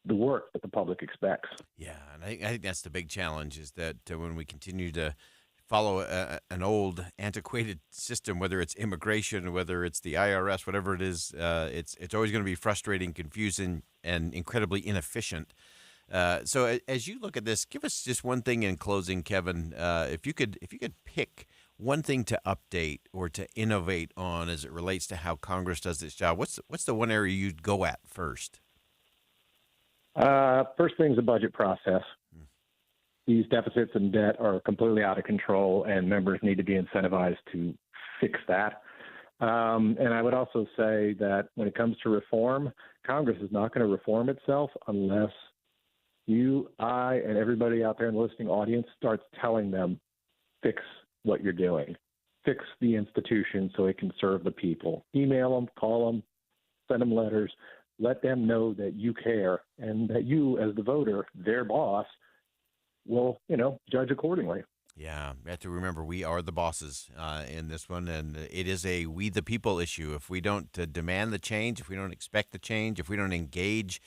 the work that the public expects. Yeah, and I think that's the big challenge is that when we continue to follow an old, antiquated system, whether it's immigration, whether it's the IRS, whatever it is, it's always going to be frustrating, confusing, and incredibly inefficient. So as you look at this, give us just one thing in closing, Kevin. If you could pick one thing to update or to innovate on as it relates to how Congress does its job, what's the one area you'd go at first? First thing is the budget process. These deficits and debt are completely out of control, and members need to be incentivized to fix that. And I would also say that when it comes to reform, Congress is not going to reform itself unless you, I, and everybody out there in the listening audience starts telling them, fix what you're doing. Fix the institution so it can serve the people. Email them, call them, send them letters. Let them know that you care and that you, as the voter, their boss, will, judge accordingly. Yeah, we have to remember we are the bosses in this one, and it is a we the people issue. If we don't demand the change, if we don't expect the change, if we don't engage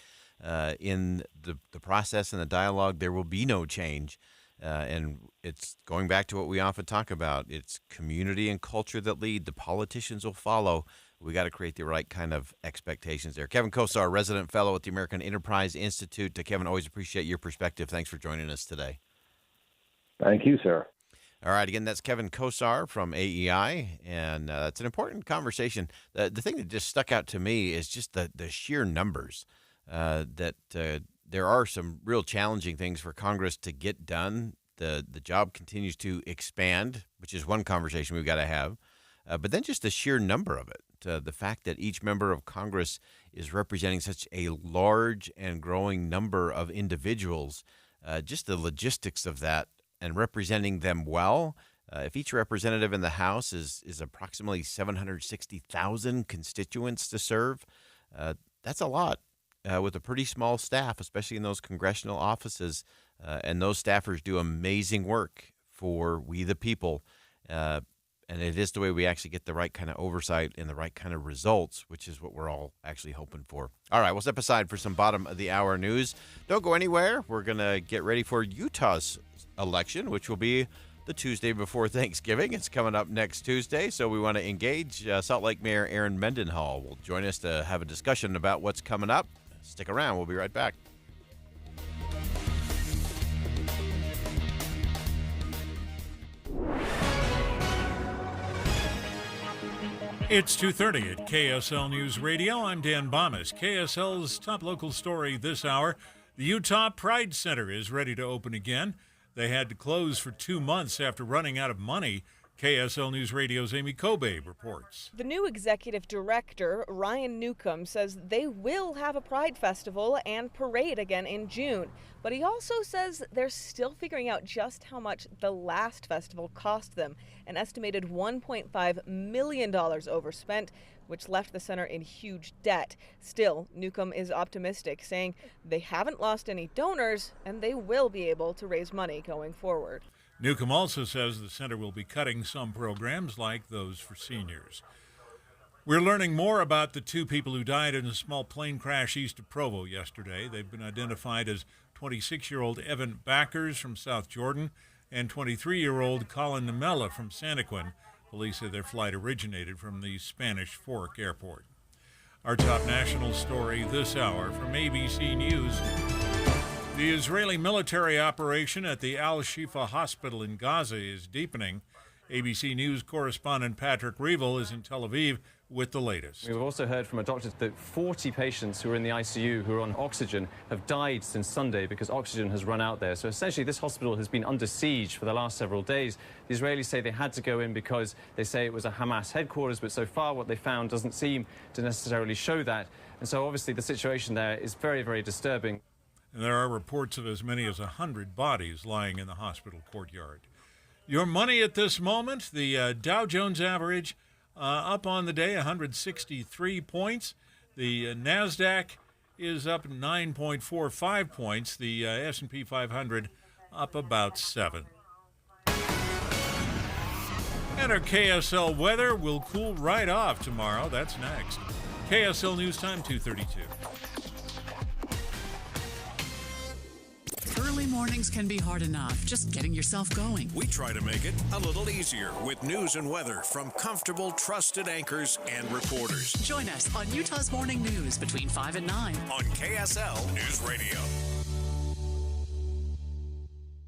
in the process and the dialogue, there will be no change. And it's going back to what we often talk about. It's community and culture that lead. The politicians will follow. We got to create the right kind of expectations there. Kevin Kosar, resident fellow at the American Enterprise Institute. Kevin, always appreciate your perspective. Thanks for joining us today. Thank you, sir. All right, again, that's Kevin Kosar from AEI, and it's an important conversation. The thing that just stuck out to me is just the sheer numbers, that there are some real challenging things for Congress to get done. The job continues to expand, which is one conversation we've got to have. But then just the sheer number of it, the fact that each member of Congress is representing such a large and growing number of individuals, just the logistics of that and representing them well. If each representative in the House is approximately 760,000 constituents to serve, that's a lot with a pretty small staff, especially in those congressional offices. And those staffers do amazing work for we the people. And it is the way we actually get the right kind of oversight and the right kind of results, which is what we're all actually hoping for. All right, we'll step aside for some bottom of the hour news. Don't go anywhere. We're going to get ready for Utah's election, which will be the Tuesday before Thanksgiving. It's coming up next Tuesday, so we want to engage. Salt Lake Mayor Aaron Mendenhall will join us to have a discussion about what's coming up. Stick around. We'll be right back. It's 2:30 at KSL News Radio. I'm Dan Bomas. KSL's top local story this hour. The Utah Pride Center is ready to open again. They had to close for 2 months after running out of money. KSL News Radio's Amy Kobe reports. The new executive director, Ryan Newcomb, says they will have a Pride Festival and parade again in June. But he also says they're still figuring out just how much the last festival cost them. An estimated $1.5 million overspent. which left the center in huge debt. Still, Newcomb is optimistic, saying they haven't lost any donors and they will be able to raise money going forward. Newcomb also says the center will be cutting some programs like those for seniors. We're learning more about the two people who died in a small plane crash east of Provo yesterday. They've been identified as 26-year-old Evan Backers from South Jordan and 23-year-old Colin Nemella from Santaquin. Police say their flight originated from the Spanish Fork Airport. Our top national story this hour from ABC News. The Israeli military operation at the Al-Shifa hospital in Gaza is deepening. ABC News correspondent Patrick Reevell is in Tel Aviv with the latest. We've also heard from a doctor that 40 patients who are in the ICU who are on oxygen have died since Sunday because oxygen has run out there. So essentially this hospital has been under siege for the last several days. The Israelis say they had to go in because they say it was a Hamas headquarters, but so far what they found doesn't seem to necessarily show that. And so obviously the situation there is very, very disturbing. And there are reports of as many as 100 bodies lying in the hospital courtyard. Your money at this moment, the Dow Jones average up on the day, 163 points. The NASDAQ is up 9.45 points. The S&P 500 up about 7. And our KSL weather will cool right off tomorrow. That's next. KSL News Time, 2:32. Early mornings can be hard enough, just getting yourself going. We try to make it a little easier with news and weather from comfortable, trusted anchors and reporters. Join us on Utah's Morning News between 5 and 9 on KSL News Radio.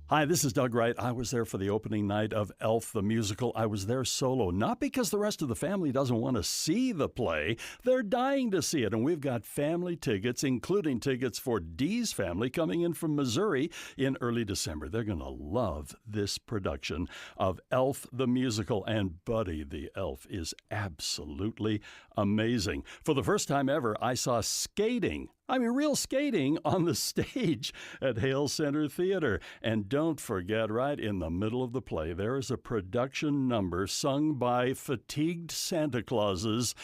Hi, this is Doug Wright. I was there for the opening night of Elf the Musical. I was there solo, not because the rest of the family doesn't want to see the play. They're dying to see it, and we've got family tickets, including tickets for Dee's family coming in from Missouri in early December. They're going to love this production of Elf the Musical, and Buddy the Elf is absolutely amazing. For the first time ever, I saw skating. I mean, real skating on the stage at Hale Center Theater. And don't forget, right in the middle of the play, there is a production number sung by fatigued Santa Clauses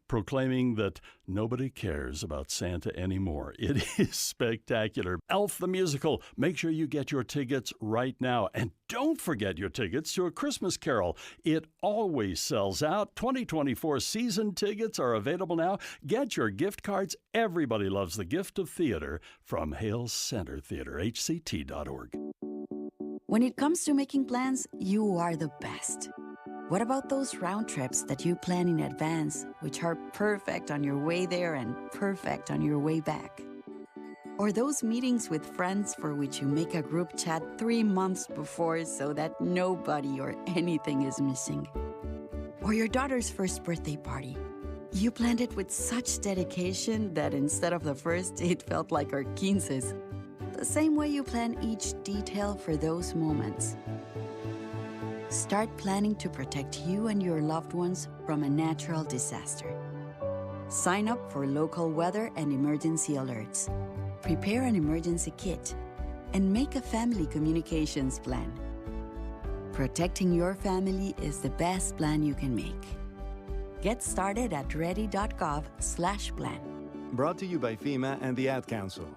proclaiming that nobody cares about Santa anymore. It is spectacular. Elf the Musical. Make sure you get your tickets right now. And don't forget your tickets to A Christmas Carol. It always sells out. 2024 season tickets are available now. Get your gift cards. Everybody loves the gift of theater from Hale Center Theater, hct.org. When it comes to making plans, you are the best. What about those round trips that you plan in advance, which are perfect on your way there and perfect on your way back? Or those meetings with friends for which you make a group chat 3 months before so that nobody or anything is missing? Or your daughter's first birthday party. You planned it with such dedication that instead of the first, it felt like our 15s. The same way you plan each detail for those moments. Start planning to protect you and your loved ones from a natural disaster. Sign up for local weather and emergency alerts. Prepare an emergency kit and make a family communications plan. Protecting your family is the best plan you can make. Get started at ready.gov/plan. Brought to you by FEMA and the Ad Council.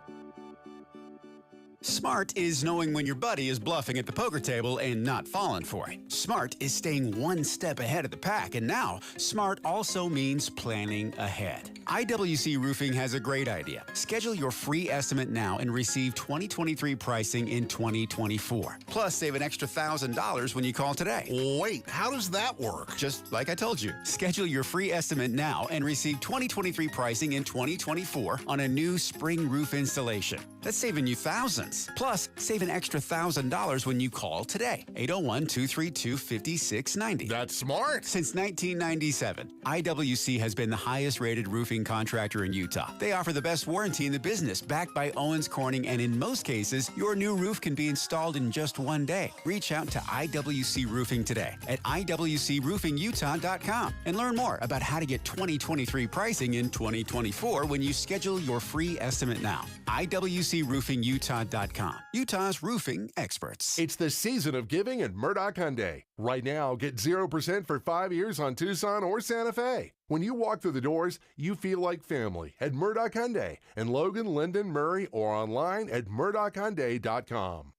Smart is knowing when your buddy is bluffing at the poker table and not falling for it. Smart is staying one step ahead of the pack, and now Smart also means planning ahead. IWC Roofing has a great idea. Schedule your free estimate now and receive 2023 pricing in 2024. Plus, save an extra $1,000 when you call today. Wait, how does that work? Just like I told you. Schedule your free estimate now and receive 2023 pricing in 2024 on a new spring roof installation. That's saving you thousands. Plus, save an extra $1,000 when you call today. 801-232-5690. That's smart. Since 1997, IWC has been the highest rated roofing contractor in Utah. They offer the best warranty in the business, backed by Owens Corning, and in most cases, your new roof can be installed in just one day. Reach out to IWC Roofing today at iwcroofingutah.com and learn more about how to get 2023 pricing in 2024 when you schedule your free estimate now. iwcroofingutah.com. MurdochHyundai.com. Utah's roofing experts. It's the season of giving at Murdoch Hyundai. Right now, get 0% for 5 years on Tucson or Santa Fe. When you walk through the doors, you feel like family at Murdoch Hyundai in Logan, Linden, Murray, or online at MurdochHyundai.com.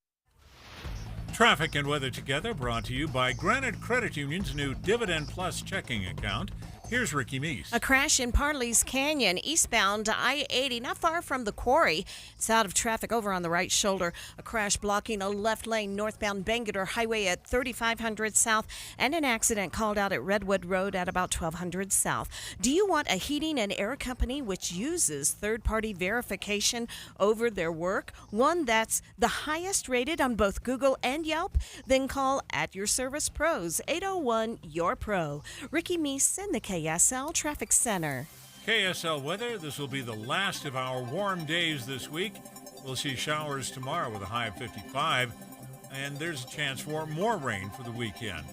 Traffic and weather together brought to you by Granite Credit Union's new Dividend Plus checking account. Here's Ricky Meese. A crash in Parley's Canyon, eastbound I-80, not far from the quarry. It's out of traffic over on the right shoulder. A crash blocking a left lane northbound Bangerter Highway at 3500 South, and an accident called out at Redwood Road at about 1200 South. Do you want a heating and air company which uses third-party verification over their work? One that's the highest rated on both Google and Yelp? Then call At Your Service Pros, 801-YOUR-PRO. Ricky Meese in the KSL Traffic Center. KSL weather. This will be the last of our warm days this week. We'll see showers tomorrow with a high of 55, and there's a chance for more rain for the weekend.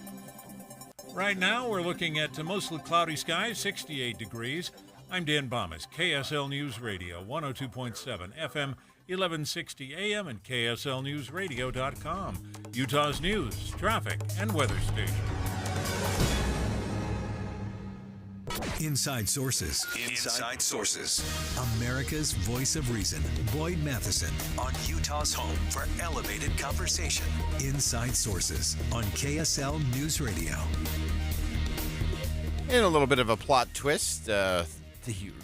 Right now, we're looking at mostly cloudy skies, 68 degrees. I'm Dan Bomas, KSL News Radio, 102.7 FM, 1160 AM, and KSLNewsRadio.com. Utah's news, traffic, and weather station. Inside Sources. Inside Sources. America's voice of reason. Boyd Matheson on Utah's home for elevated conversation. Inside Sources on KSL News Radio. And a little bit of a plot twist. The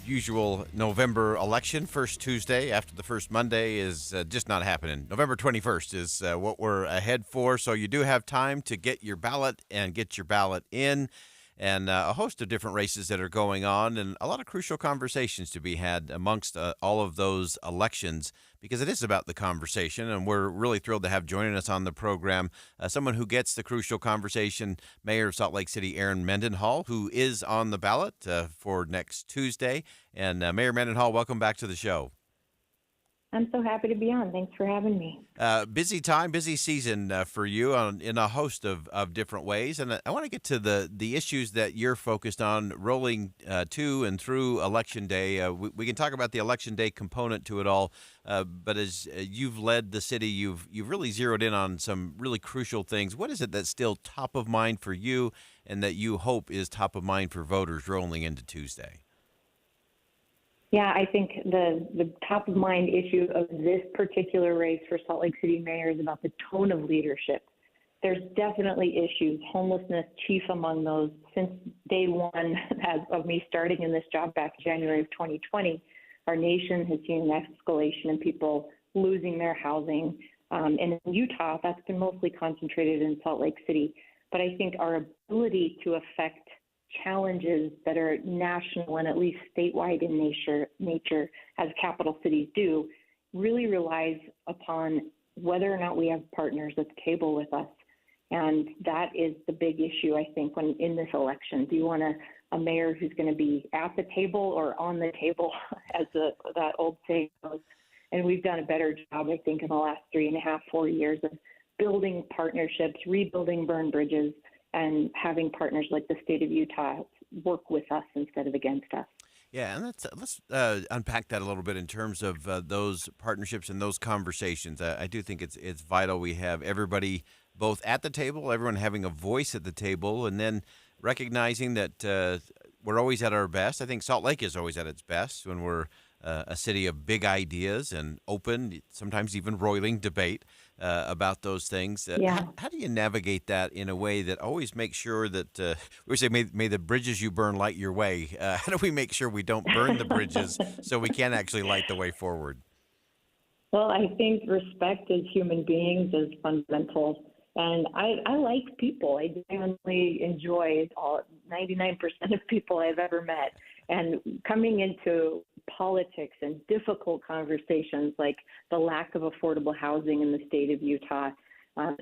usual November election, first Tuesday after the first Monday, is just not happening. November 21st is what we're ahead for. So you do have time to get your ballot and get your ballot in. And a host of different races that are going on, and a lot of crucial conversations to be had amongst all of those elections, because it is about the conversation, and we're really thrilled to have joining us on the program someone who gets the crucial conversation, Mayor of Salt Lake City, Erin Mendenhall, who is on the ballot for next Tuesday. And Mayor Mendenhall, welcome back to the show. I'm so happy to be on. Thanks for having me. Busy time, busy season for you in a host of different ways. And I want to get to the issues that you're focused on rolling to and through Election Day. We can talk about the Election Day component to it all. But as you've led the city, you've really zeroed in on some really crucial things. What is it that's still top of mind for you and that you hope is top of mind for voters rolling into Tuesday? Yeah, I think the top of mind issue of this particular race for Salt Lake City Mayor is about the tone of leadership. There's definitely issues, homelessness chief among those. Since day one of me starting in this job back in January of 2020, our nation has seen an escalation in people losing their housing. And in Utah, that's been mostly concentrated in Salt Lake City. But I think our ability to affect challenges that are national and at least statewide in nature, as capital cities do, really relies upon whether or not we have partners at the table with us. And that is the big issue, I think, when in this election. Do you want a mayor who's going to be at the table or on the table, as that old saying goes? And we've done a better job, I think, in the last 3.5, 4 years of building partnerships, rebuilding burned bridges, and having partners like the state of Utah work with us instead of against us. Yeah, and let's unpack that a little bit in terms of those partnerships and those conversations. I do think it's vital we have everybody both at the table, everyone having a voice at the table, and then recognizing that we're always at our best. I think Salt Lake is always at its best when we're a city of big ideas and open, sometimes even roiling debate about those things. How do you navigate that in a way that always makes sure that, we say, may the bridges you burn light your way. How do we make sure we don't burn the bridges so we can actually light the way forward? Well, I think respect as human beings is fundamental. And I like people. I genuinely enjoy 99% of people I've ever met. And coming into politics and difficult conversations like the lack of affordable housing in the state of Utah,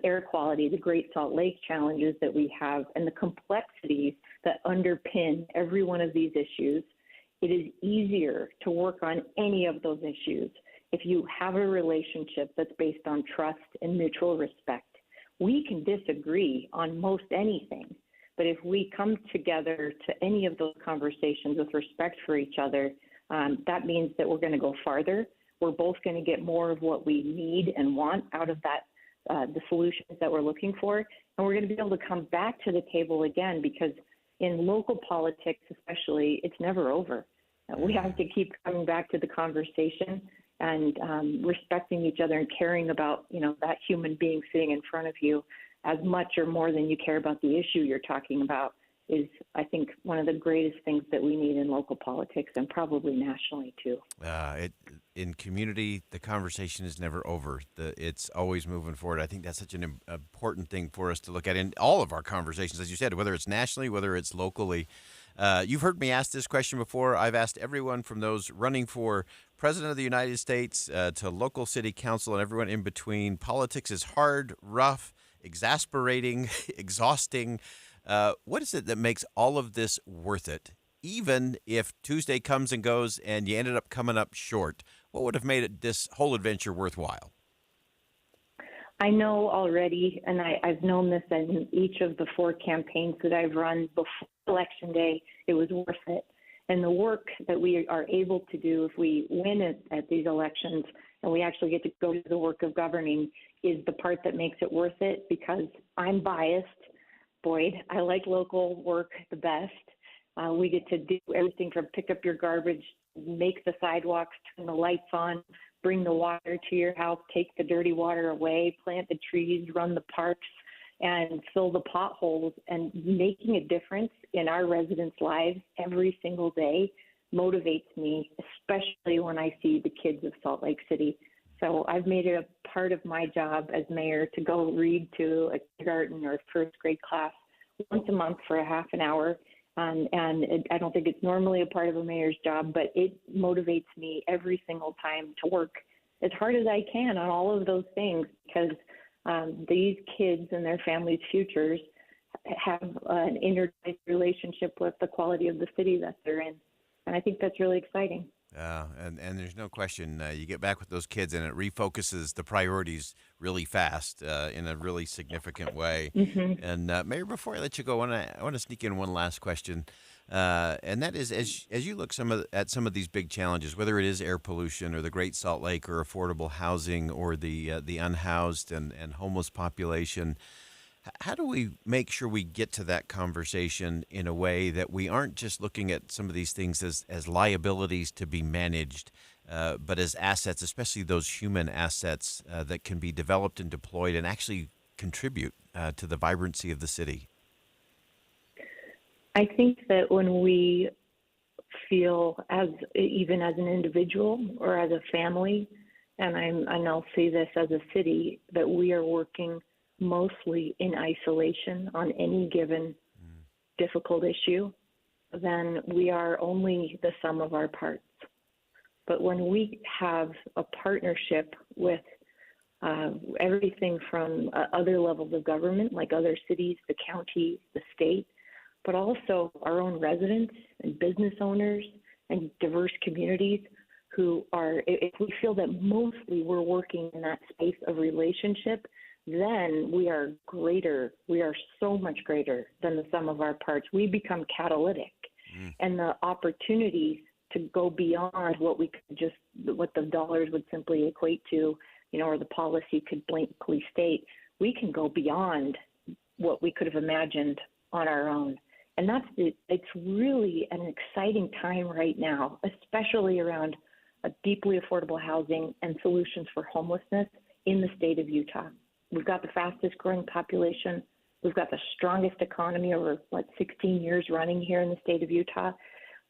air quality, the Great Salt Lake challenges that we have, and the complexities that underpin every one of these issues, it is easier to work on any of those issues if you have a relationship that's based on trust and mutual respect. We can disagree on most anything, but if we come together to any of those conversations with respect for each other, that means that we're going to go farther, we're both going to get more of what we need and want out of that, the solutions that we're looking for. And we're going to be able to come back to the table again, because in local politics especially, it's never over. We have to keep coming back to the conversation and respecting each other and caring about, that human being sitting in front of you as much or more than you care about the issue you're talking about is, I think, one of the greatest things that we need in local politics and probably nationally too. In community, the conversation is never over. It's always moving forward. I think that's such an important thing for us to look at in all of our conversations, as you said, whether it's nationally, whether it's locally. You've heard me ask this question before. I've asked everyone from those running for President of the United States to local city council and everyone in between. Politics is hard, rough, exasperating, exhausting. What is it that makes all of this worth it? Even if Tuesday comes and goes and you ended up coming up short, what would have made this whole adventure worthwhile? I know already, and I've known this in each of the 4 campaigns that I've run before Election Day, it was worth it. And the work that we are able to do if we win at these elections and we actually get to go to the work of governing is the part that makes it worth it, because I'm biased. Boyd, I like local work the best. We get to do everything from pick up your garbage, make the sidewalks, turn the lights on, bring the water to your house, take the dirty water away, plant the trees, run the parks, and fill the potholes. And making a difference in our residents' lives every single day motivates me, especially when I see the kids of Salt Lake City. So I've made it a part of my job as mayor to go read to a kindergarten or first grade class once a month for a half an hour. I don't think it's normally a part of a mayor's job, but it motivates me every single time to work as hard as I can on all of those things, because these kids and their families' futures have an intertwined relationship with the quality of the city that they're in. And I think that's really exciting. And there's no question you get back with those kids and it refocuses the priorities really fast in a really significant way. Mm-hmm. And Mayor, before I let you go, I want to sneak in one last question, and that is, as you look at some of these big challenges, whether it is air pollution or the Great Salt Lake or affordable housing or the unhoused and homeless population, how do we make sure we get to that conversation in a way that we aren't just looking at some of these things as liabilities to be managed, but as assets, especially those human assets that can be developed and deployed and actually contribute to the vibrancy of the city? I think that when we feel, even as an individual or as a family, and I'll say this as a city, that we are working mostly in isolation on any given difficult issue, then we are only the sum of our parts. But when we have a partnership with everything from other levels of government, like other cities, the county, the state, but also our own residents and business owners and diverse communities who are, if we feel that mostly we're working in that space of relationship, then we are greater. We are so much greater than the sum of our parts. We become catalytic. And the opportunities to go beyond what the dollars would simply equate to, or the policy could blankly state, we can go beyond what we could have imagined on our own. And it's really an exciting time right now, especially around deeply affordable housing and solutions for homelessness in the state of Utah. We've got the fastest growing population. We've got the strongest economy over, 16 years running here in the state of Utah.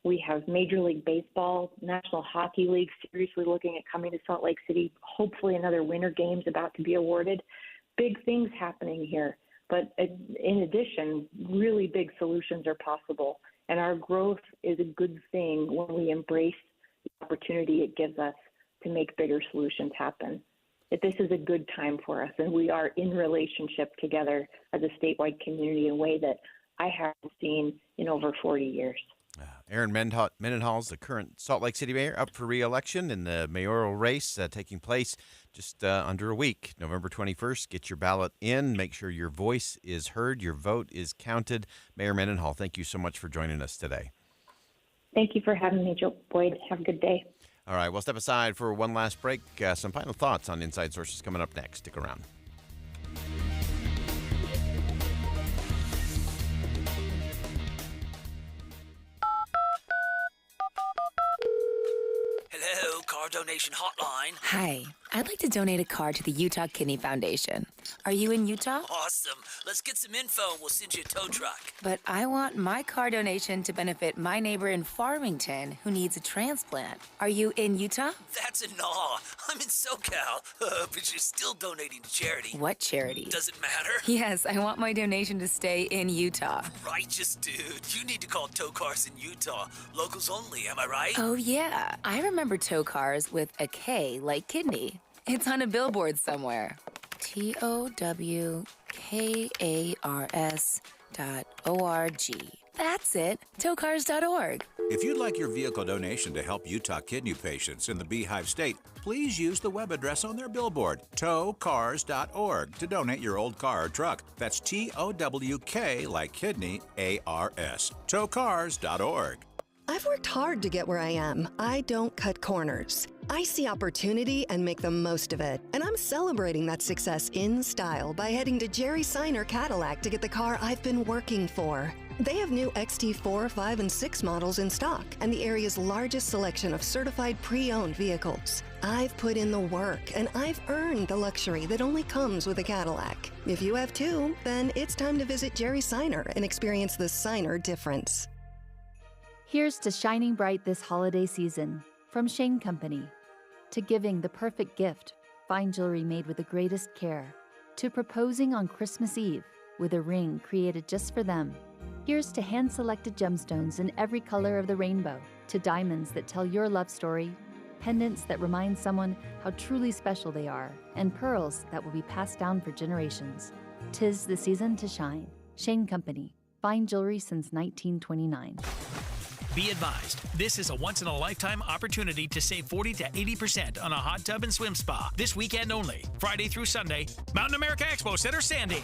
We have Major League Baseball, National Hockey League seriously looking at coming to Salt Lake City, hopefully another Winter Games about to be awarded. Big things happening here. But in addition, really big solutions are possible. And our growth is a good thing when we embrace the opportunity it gives us to make bigger solutions happen. This is a good time for us, and we are in relationship together as a statewide community in a way that I haven't seen in over 40 years. Erin Mendenhall is the current Salt Lake City mayor, up for re-election in the mayoral race taking place just under a week, November 21st. Get your ballot in. Make sure your voice is heard, your vote is counted. Mayor Mendenhall, thank you so much for joining us today. Thank you for having me, Joe Boyd. Have a good day. All right, we'll step aside for one last break. Some final thoughts on Inside Sources coming up next. Stick around. Hello, car donation hotline. Hi, I'd like to donate a car to the Utah Kidney Foundation. Are you in Utah? Awesome. Let's get some info and we'll send you a tow truck. But I want my car donation to benefit my neighbor in Farmington who needs a transplant. Are you in Utah? That's a no. I'm in SoCal, but you're still donating to charity. What charity? Does it matter? Yes, I want my donation to stay in Utah. Righteous dude. You need to call Tow Cars in Utah. Locals only, am I right? Oh, yeah. I remember tow cars with a K like kidney. It's on a billboard somewhere. TOWKARS.org. That's it. Towcars.org. If you'd like your vehicle donation to help Utah kidney patients in the Beehive State, please use the web address on their billboard, towcars.org, to donate your old car or truck. That's TOWK like kidney, ARS. Towcars.org. I've worked hard to get where I am. I don't cut corners. I see opportunity and make the most of it. And I'm celebrating that success in style by heading to Jerry Seiner Cadillac to get the car I've been working for. They have new XT4, 5, and 6 models in stock and the area's largest selection of certified pre-owned vehicles. I've put in the work and I've earned the luxury that only comes with a Cadillac. If you have too, then it's time to visit Jerry Seiner and experience the Seiner difference. Here's to shining bright this holiday season from Shane Company. To giving the perfect gift, fine jewelry made with the greatest care. To proposing on Christmas Eve with a ring created just for them. Here's to hand-selected gemstones in every color of the rainbow. To diamonds that tell your love story. Pendants that remind someone how truly special they are. And pearls that will be passed down for generations. 'Tis the season to shine. Shane Company. Fine jewelry since 1929. Be advised, this is a once-in-a-lifetime opportunity to save 40 to 80% on a hot tub and swim spa this weekend only, Friday through Sunday, Mountain America Expo Center, Sandy.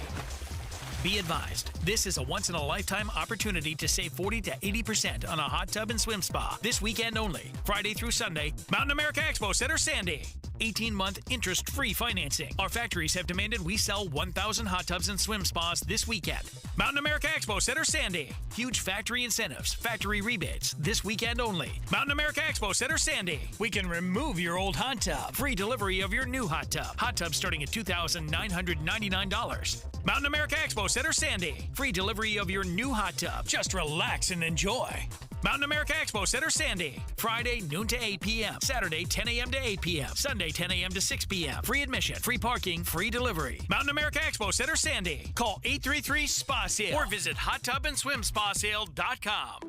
Be advised, this is a once-in-a-lifetime opportunity to save 40 to 80% on a hot tub and swim spa this weekend only, Friday through Sunday, Mountain America Expo Center, Sandy. 18-month interest-free financing. Our factories have demanded we sell 1,000 hot tubs and swim spas this weekend. Mountain America Expo Center, Sandy. Huge factory incentives, factory rebates this weekend only. Mountain America Expo Center, Sandy. We can remove your old hot tub. Free delivery of your new hot tub. Hot tub starting at $2,999. Mountain America Expo Center, Sandy. Free delivery of your new hot tub. Just relax and enjoy. Mountain America Expo Center, Sandy. Friday, noon to 8 p.m. Saturday, 10 a.m. to 8 p.m. Sunday, 10 a.m. to 6 p.m. Free admission, free parking, free delivery. Mountain America Expo Center, Sandy. Call 833-SPA-SALE or visit hottubandSwimSpaSale.com.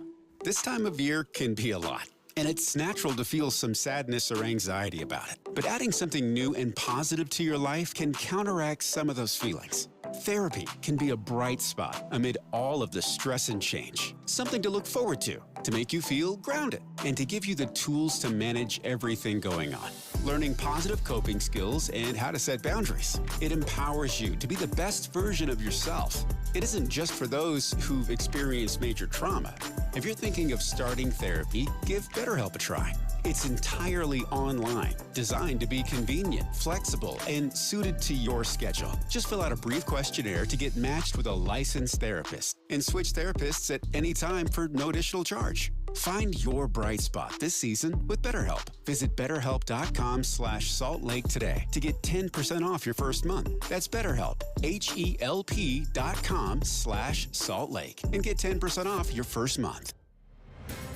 This time of year can be a lot, and it's natural to feel some sadness or anxiety about it. But adding something new and positive to your life can counteract some of those feelings. Therapy can be a bright spot amid all of the stress and change. Something to look forward to make you feel grounded, and to give you the tools to manage everything going on. Learning positive coping skills and how to set boundaries. It empowers you to be the best version of yourself. It isn't just for those who've experienced major trauma. If you're thinking of starting therapy, give BetterHelp a try. It's entirely online, designed to be convenient, flexible, and suited to your schedule. Just fill out a brief questionnaire to get matched with a licensed therapist and switch therapists at any time for no additional charge. Find your bright spot this season with BetterHelp. Visit BetterHelp.com/Salt Lake today to get 10% off your first month. That's BetterHelp, HELP.com/Salt Lake, and get 10% off your first month.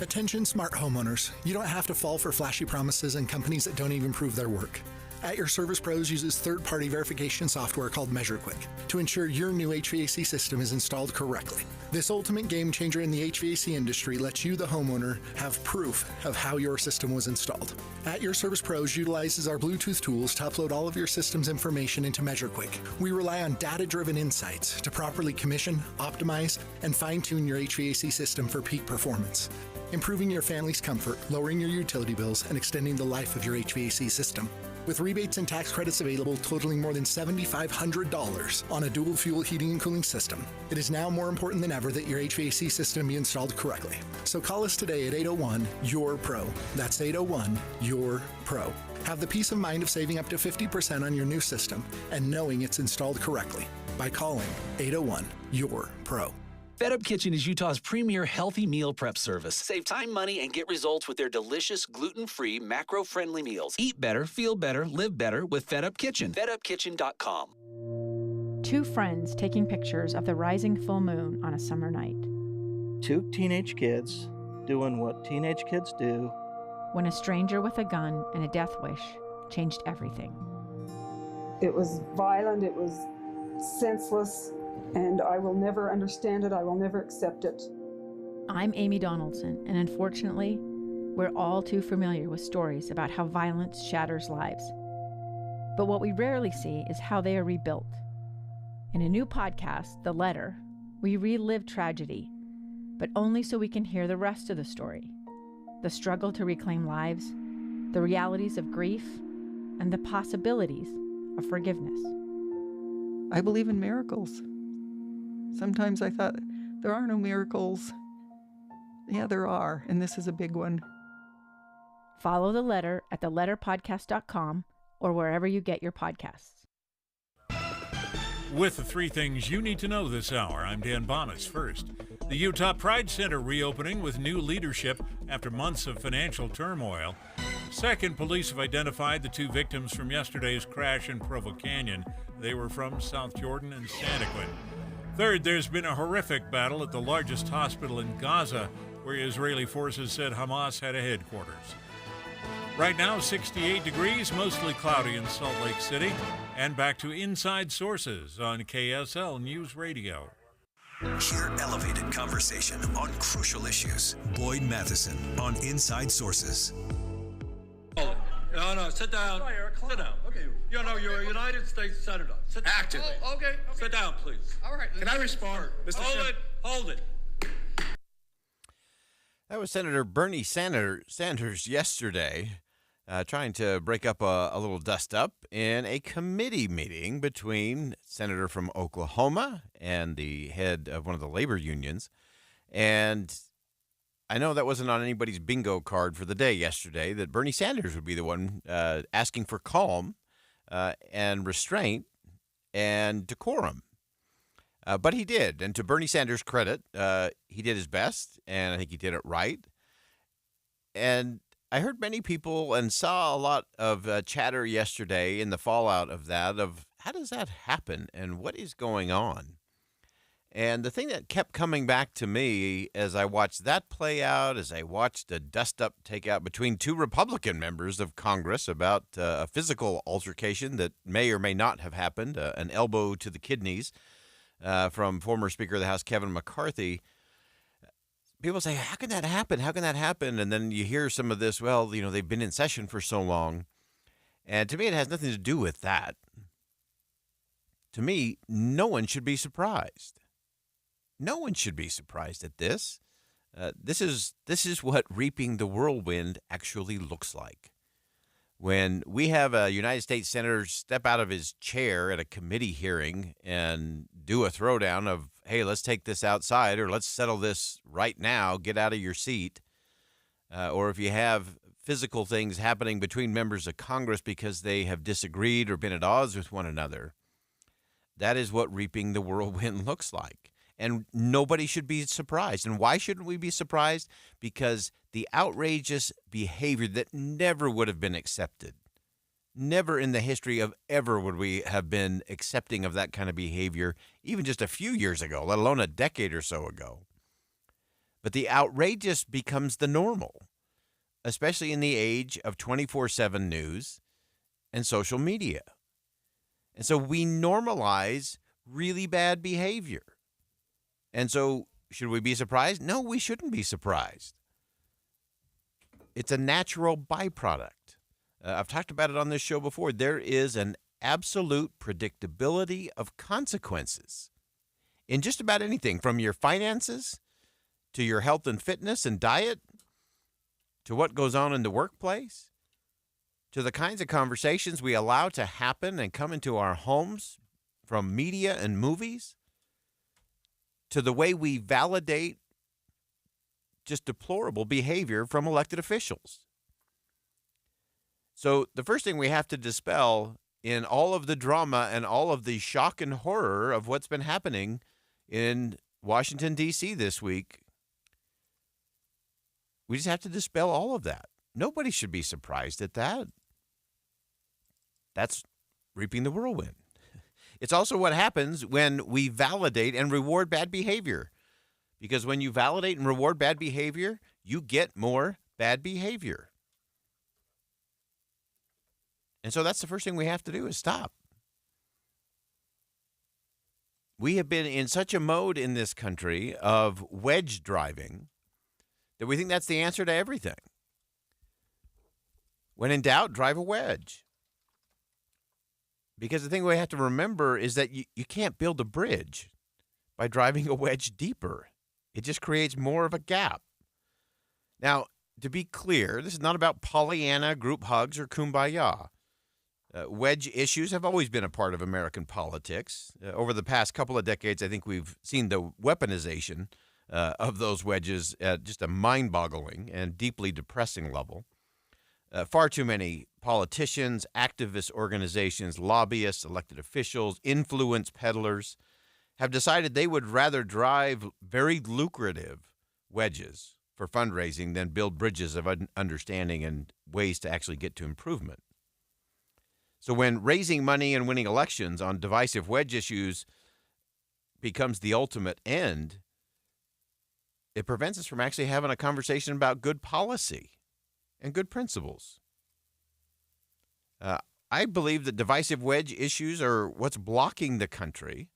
Attention smart homeowners. You don't have to fall for flashy promises and companies that don't even prove their work. At Your Service Pros uses third-party verification software called MeasureQuick to ensure your new HVAC system is installed correctly. This ultimate game changer in the HVAC industry lets you, the homeowner, have proof of how your system was installed. At Your Service Pros utilizes our Bluetooth tools to upload all of your system's information into MeasureQuick. We rely on data-driven insights to properly commission, optimize, and fine-tune your HVAC system for peak performance, improving your family's comfort, lowering your utility bills, and extending the life of your HVAC system. with rebates and tax credits available totaling more than $7,500 on a dual fuel heating and cooling system. It is now more important than ever that your HVAC system be installed correctly. So call us today at 801-YOUR-PRO. That's 801-YOUR-PRO. Have the peace of mind of saving up to 50% on your new system and knowing it's installed correctly by calling 801-YOUR-PRO. FedUp Kitchen is Utah's premier healthy meal prep service. Save time, money, and get results with their delicious, gluten-free, macro-friendly meals. Eat better, feel better, live better with FedUp Kitchen. FedUpKitchen.com. Two friends taking pictures of the rising full moon on a summer night. Two teenage kids doing what teenage kids do. When a stranger with a gun and a death wish changed everything. It was violent, it was senseless, and I will never understand it. I will never accept it. I'm Amy Donaldson, and unfortunately, we're all too familiar with stories about how violence shatters lives. But what we rarely see is how they are rebuilt. In a new podcast, The Letter, we relive tragedy, but only so we can hear the rest of the story. The struggle to reclaim lives, the realities of grief, and the possibilities of forgiveness. I believe in miracles. Sometimes I thought, there are no miracles. Yeah, there are, and this is a big one. Follow The Letter at theletterpodcast.com or wherever you get your podcasts. With the three things you need to know this hour, I'm Dan Bonas. First, the Utah Pride Center reopening with new leadership after months of financial turmoil. Second, police have identified the two victims from yesterday's crash in Provo Canyon. They were from South Jordan and Santaquin. Third, there's been a horrific battle at the largest hospital in Gaza, where Israeli forces said Hamas had a headquarters. Right now, 68 degrees, mostly cloudy in Salt Lake City. And back to Inside Sources on KSL News Radio. Hear elevated conversation on crucial issues. Boyd Matheson on Inside Sources. No, sit down. Sit down. Okay. You're a United States Senator. Sit down. Actively. Oh, okay. Sit down, please. All right. Can I respond? Hold it. That was Senator Bernie Sanders yesterday, trying to break up a little dust-up in a committee meeting between Senator from Oklahoma and the head of one of the labor unions. And I know that wasn't on anybody's bingo card for the day yesterday, that Bernie Sanders would be the one asking for calm and restraint and decorum. But he did. And to Bernie Sanders' credit, he did his best, and I think he did it right. And I heard many people and saw a lot of chatter yesterday in the fallout of that, of how does that happen and what is going on? And the thing that kept coming back to me as I watched that play out, as I watched a dust-up take out between two Republican members of Congress about a physical altercation that may or may not have happened, an elbow to the kidneys from former Speaker of the House Kevin McCarthy, people say, how can that happen? How can that happen? And then you hear some of this, well, they've been in session for so long. And to me, it has nothing to do with that. To me, no one should be surprised. No one should be surprised at this. This is what reaping the whirlwind actually looks like. When we have a United States Senator step out of his chair at a committee hearing and do a throwdown of, hey, let's take this outside, or let's settle this right now, get out of your seat. Or if you have physical things happening between members of Congress because they have disagreed or been at odds with one another, that is what reaping the whirlwind looks like. And nobody should be surprised. And why shouldn't we be surprised? Because the outrageous behavior that never would have been accepted, never in the history of ever would we have been accepting of that kind of behavior, even just a few years ago, let alone a decade or so ago. But the outrageous becomes the normal, especially in the age of 24/7 news and social media. And so we normalize really bad behavior. And so should we be surprised? No, we shouldn't be surprised. It's a natural byproduct. I've talked about it on this show before. There is an absolute predictability of consequences in just about anything, from your finances to your health and fitness and diet, to what goes on in the workplace, to the kinds of conversations we allow to happen and come into our homes from media and movies, to the way we validate just deplorable behavior from elected officials. So the first thing we have to dispel in all of the drama and all of the shock and horror of what's been happening in Washington, D.C. this week, we just have to dispel all of that. Nobody should be surprised at that. That's reaping the whirlwind. It's also what happens when we validate and reward bad behavior. Because when you validate and reward bad behavior, you get more bad behavior. And so that's the first thing we have to do is stop. We have been in such a mode in this country of wedge driving that we think that's the answer to everything. When in doubt, drive a wedge. Because the thing we have to remember is that you can't build a bridge by driving a wedge deeper. It just creates more of a gap. Now, to be clear, this is not about Pollyanna, group hugs, or kumbaya. Wedge issues have always been a part of American politics. Over the past couple of decades, I think we've seen the weaponization of those wedges at just a mind-boggling and deeply depressing level. Far too many politicians, activist organizations, lobbyists, elected officials, influence peddlers have decided they would rather drive very lucrative wedges for fundraising than build bridges of understanding and ways to actually get to improvement. So when raising money and winning elections on divisive wedge issues becomes the ultimate end, it prevents us from actually having a conversation about good policy and good principles. I believe that divisive wedge issues are what's blocking the country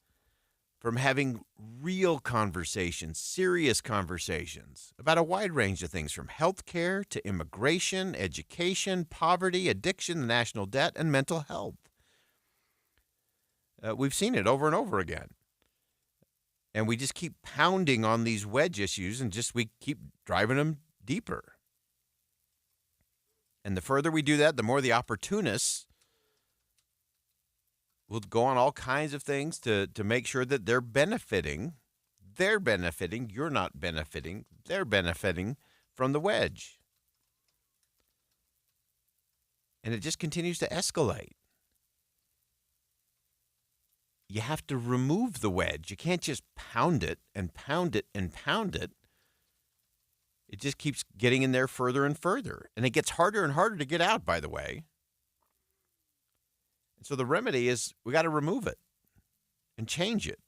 from having real conversations, serious conversations about a wide range of things, from healthcare to immigration, education, poverty, addiction, the national debt, and mental health. We've seen it over and over again. And we just keep pounding on these wedge issues and we keep driving them deeper. And the further we do that, the more the opportunists will go on all kinds of things to make sure that they're benefiting, you're not benefiting, they're benefiting from the wedge. And it just continues to escalate. You have to remove the wedge. You can't just pound it and pound it and pound it. It just keeps getting in there further and further. And it gets harder and harder to get out, by the way. And so the remedy is we got to remove it and change it.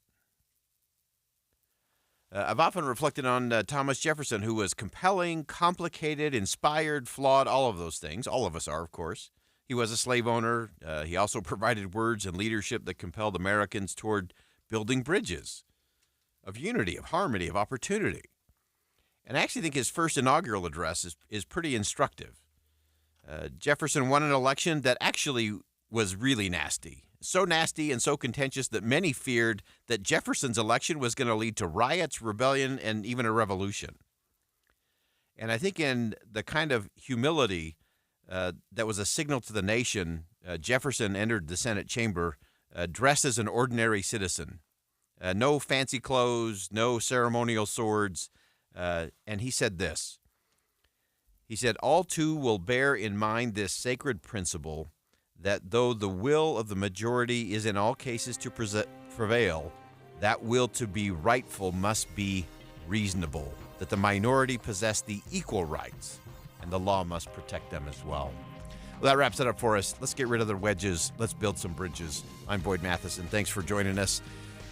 I've often reflected on Thomas Jefferson, who was compelling, complicated, inspired, flawed, all of those things. All of us are, of course. He was a slave owner. He also provided words and leadership that compelled Americans toward building bridges of unity, of harmony, of opportunity. And I actually think his first inaugural address is pretty instructive. Jefferson won an election that actually was really nasty. So nasty and so contentious that many feared that Jefferson's election was going to lead to riots, rebellion, and even a revolution. And I think in the kind of humility that was a signal to the nation, Jefferson entered the Senate chamber dressed as an ordinary citizen. No fancy clothes, no ceremonial swords. And he said this. He said, "All too will bear in mind this sacred principle, that though the will of the majority is in all cases to prevail, that will to be rightful must be reasonable, that the minority possess the equal rights, and the law must protect them as well." Well, that wraps it up for us. Let's get rid of the wedges. Let's build some bridges. I'm Boyd Matheson. Thanks for joining us.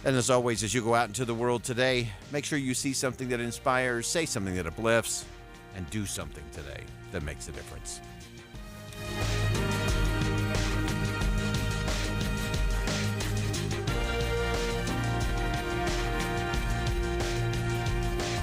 And as always, as you go out into the world today, make sure you see something that inspires, say something that uplifts, and do something today that makes a difference.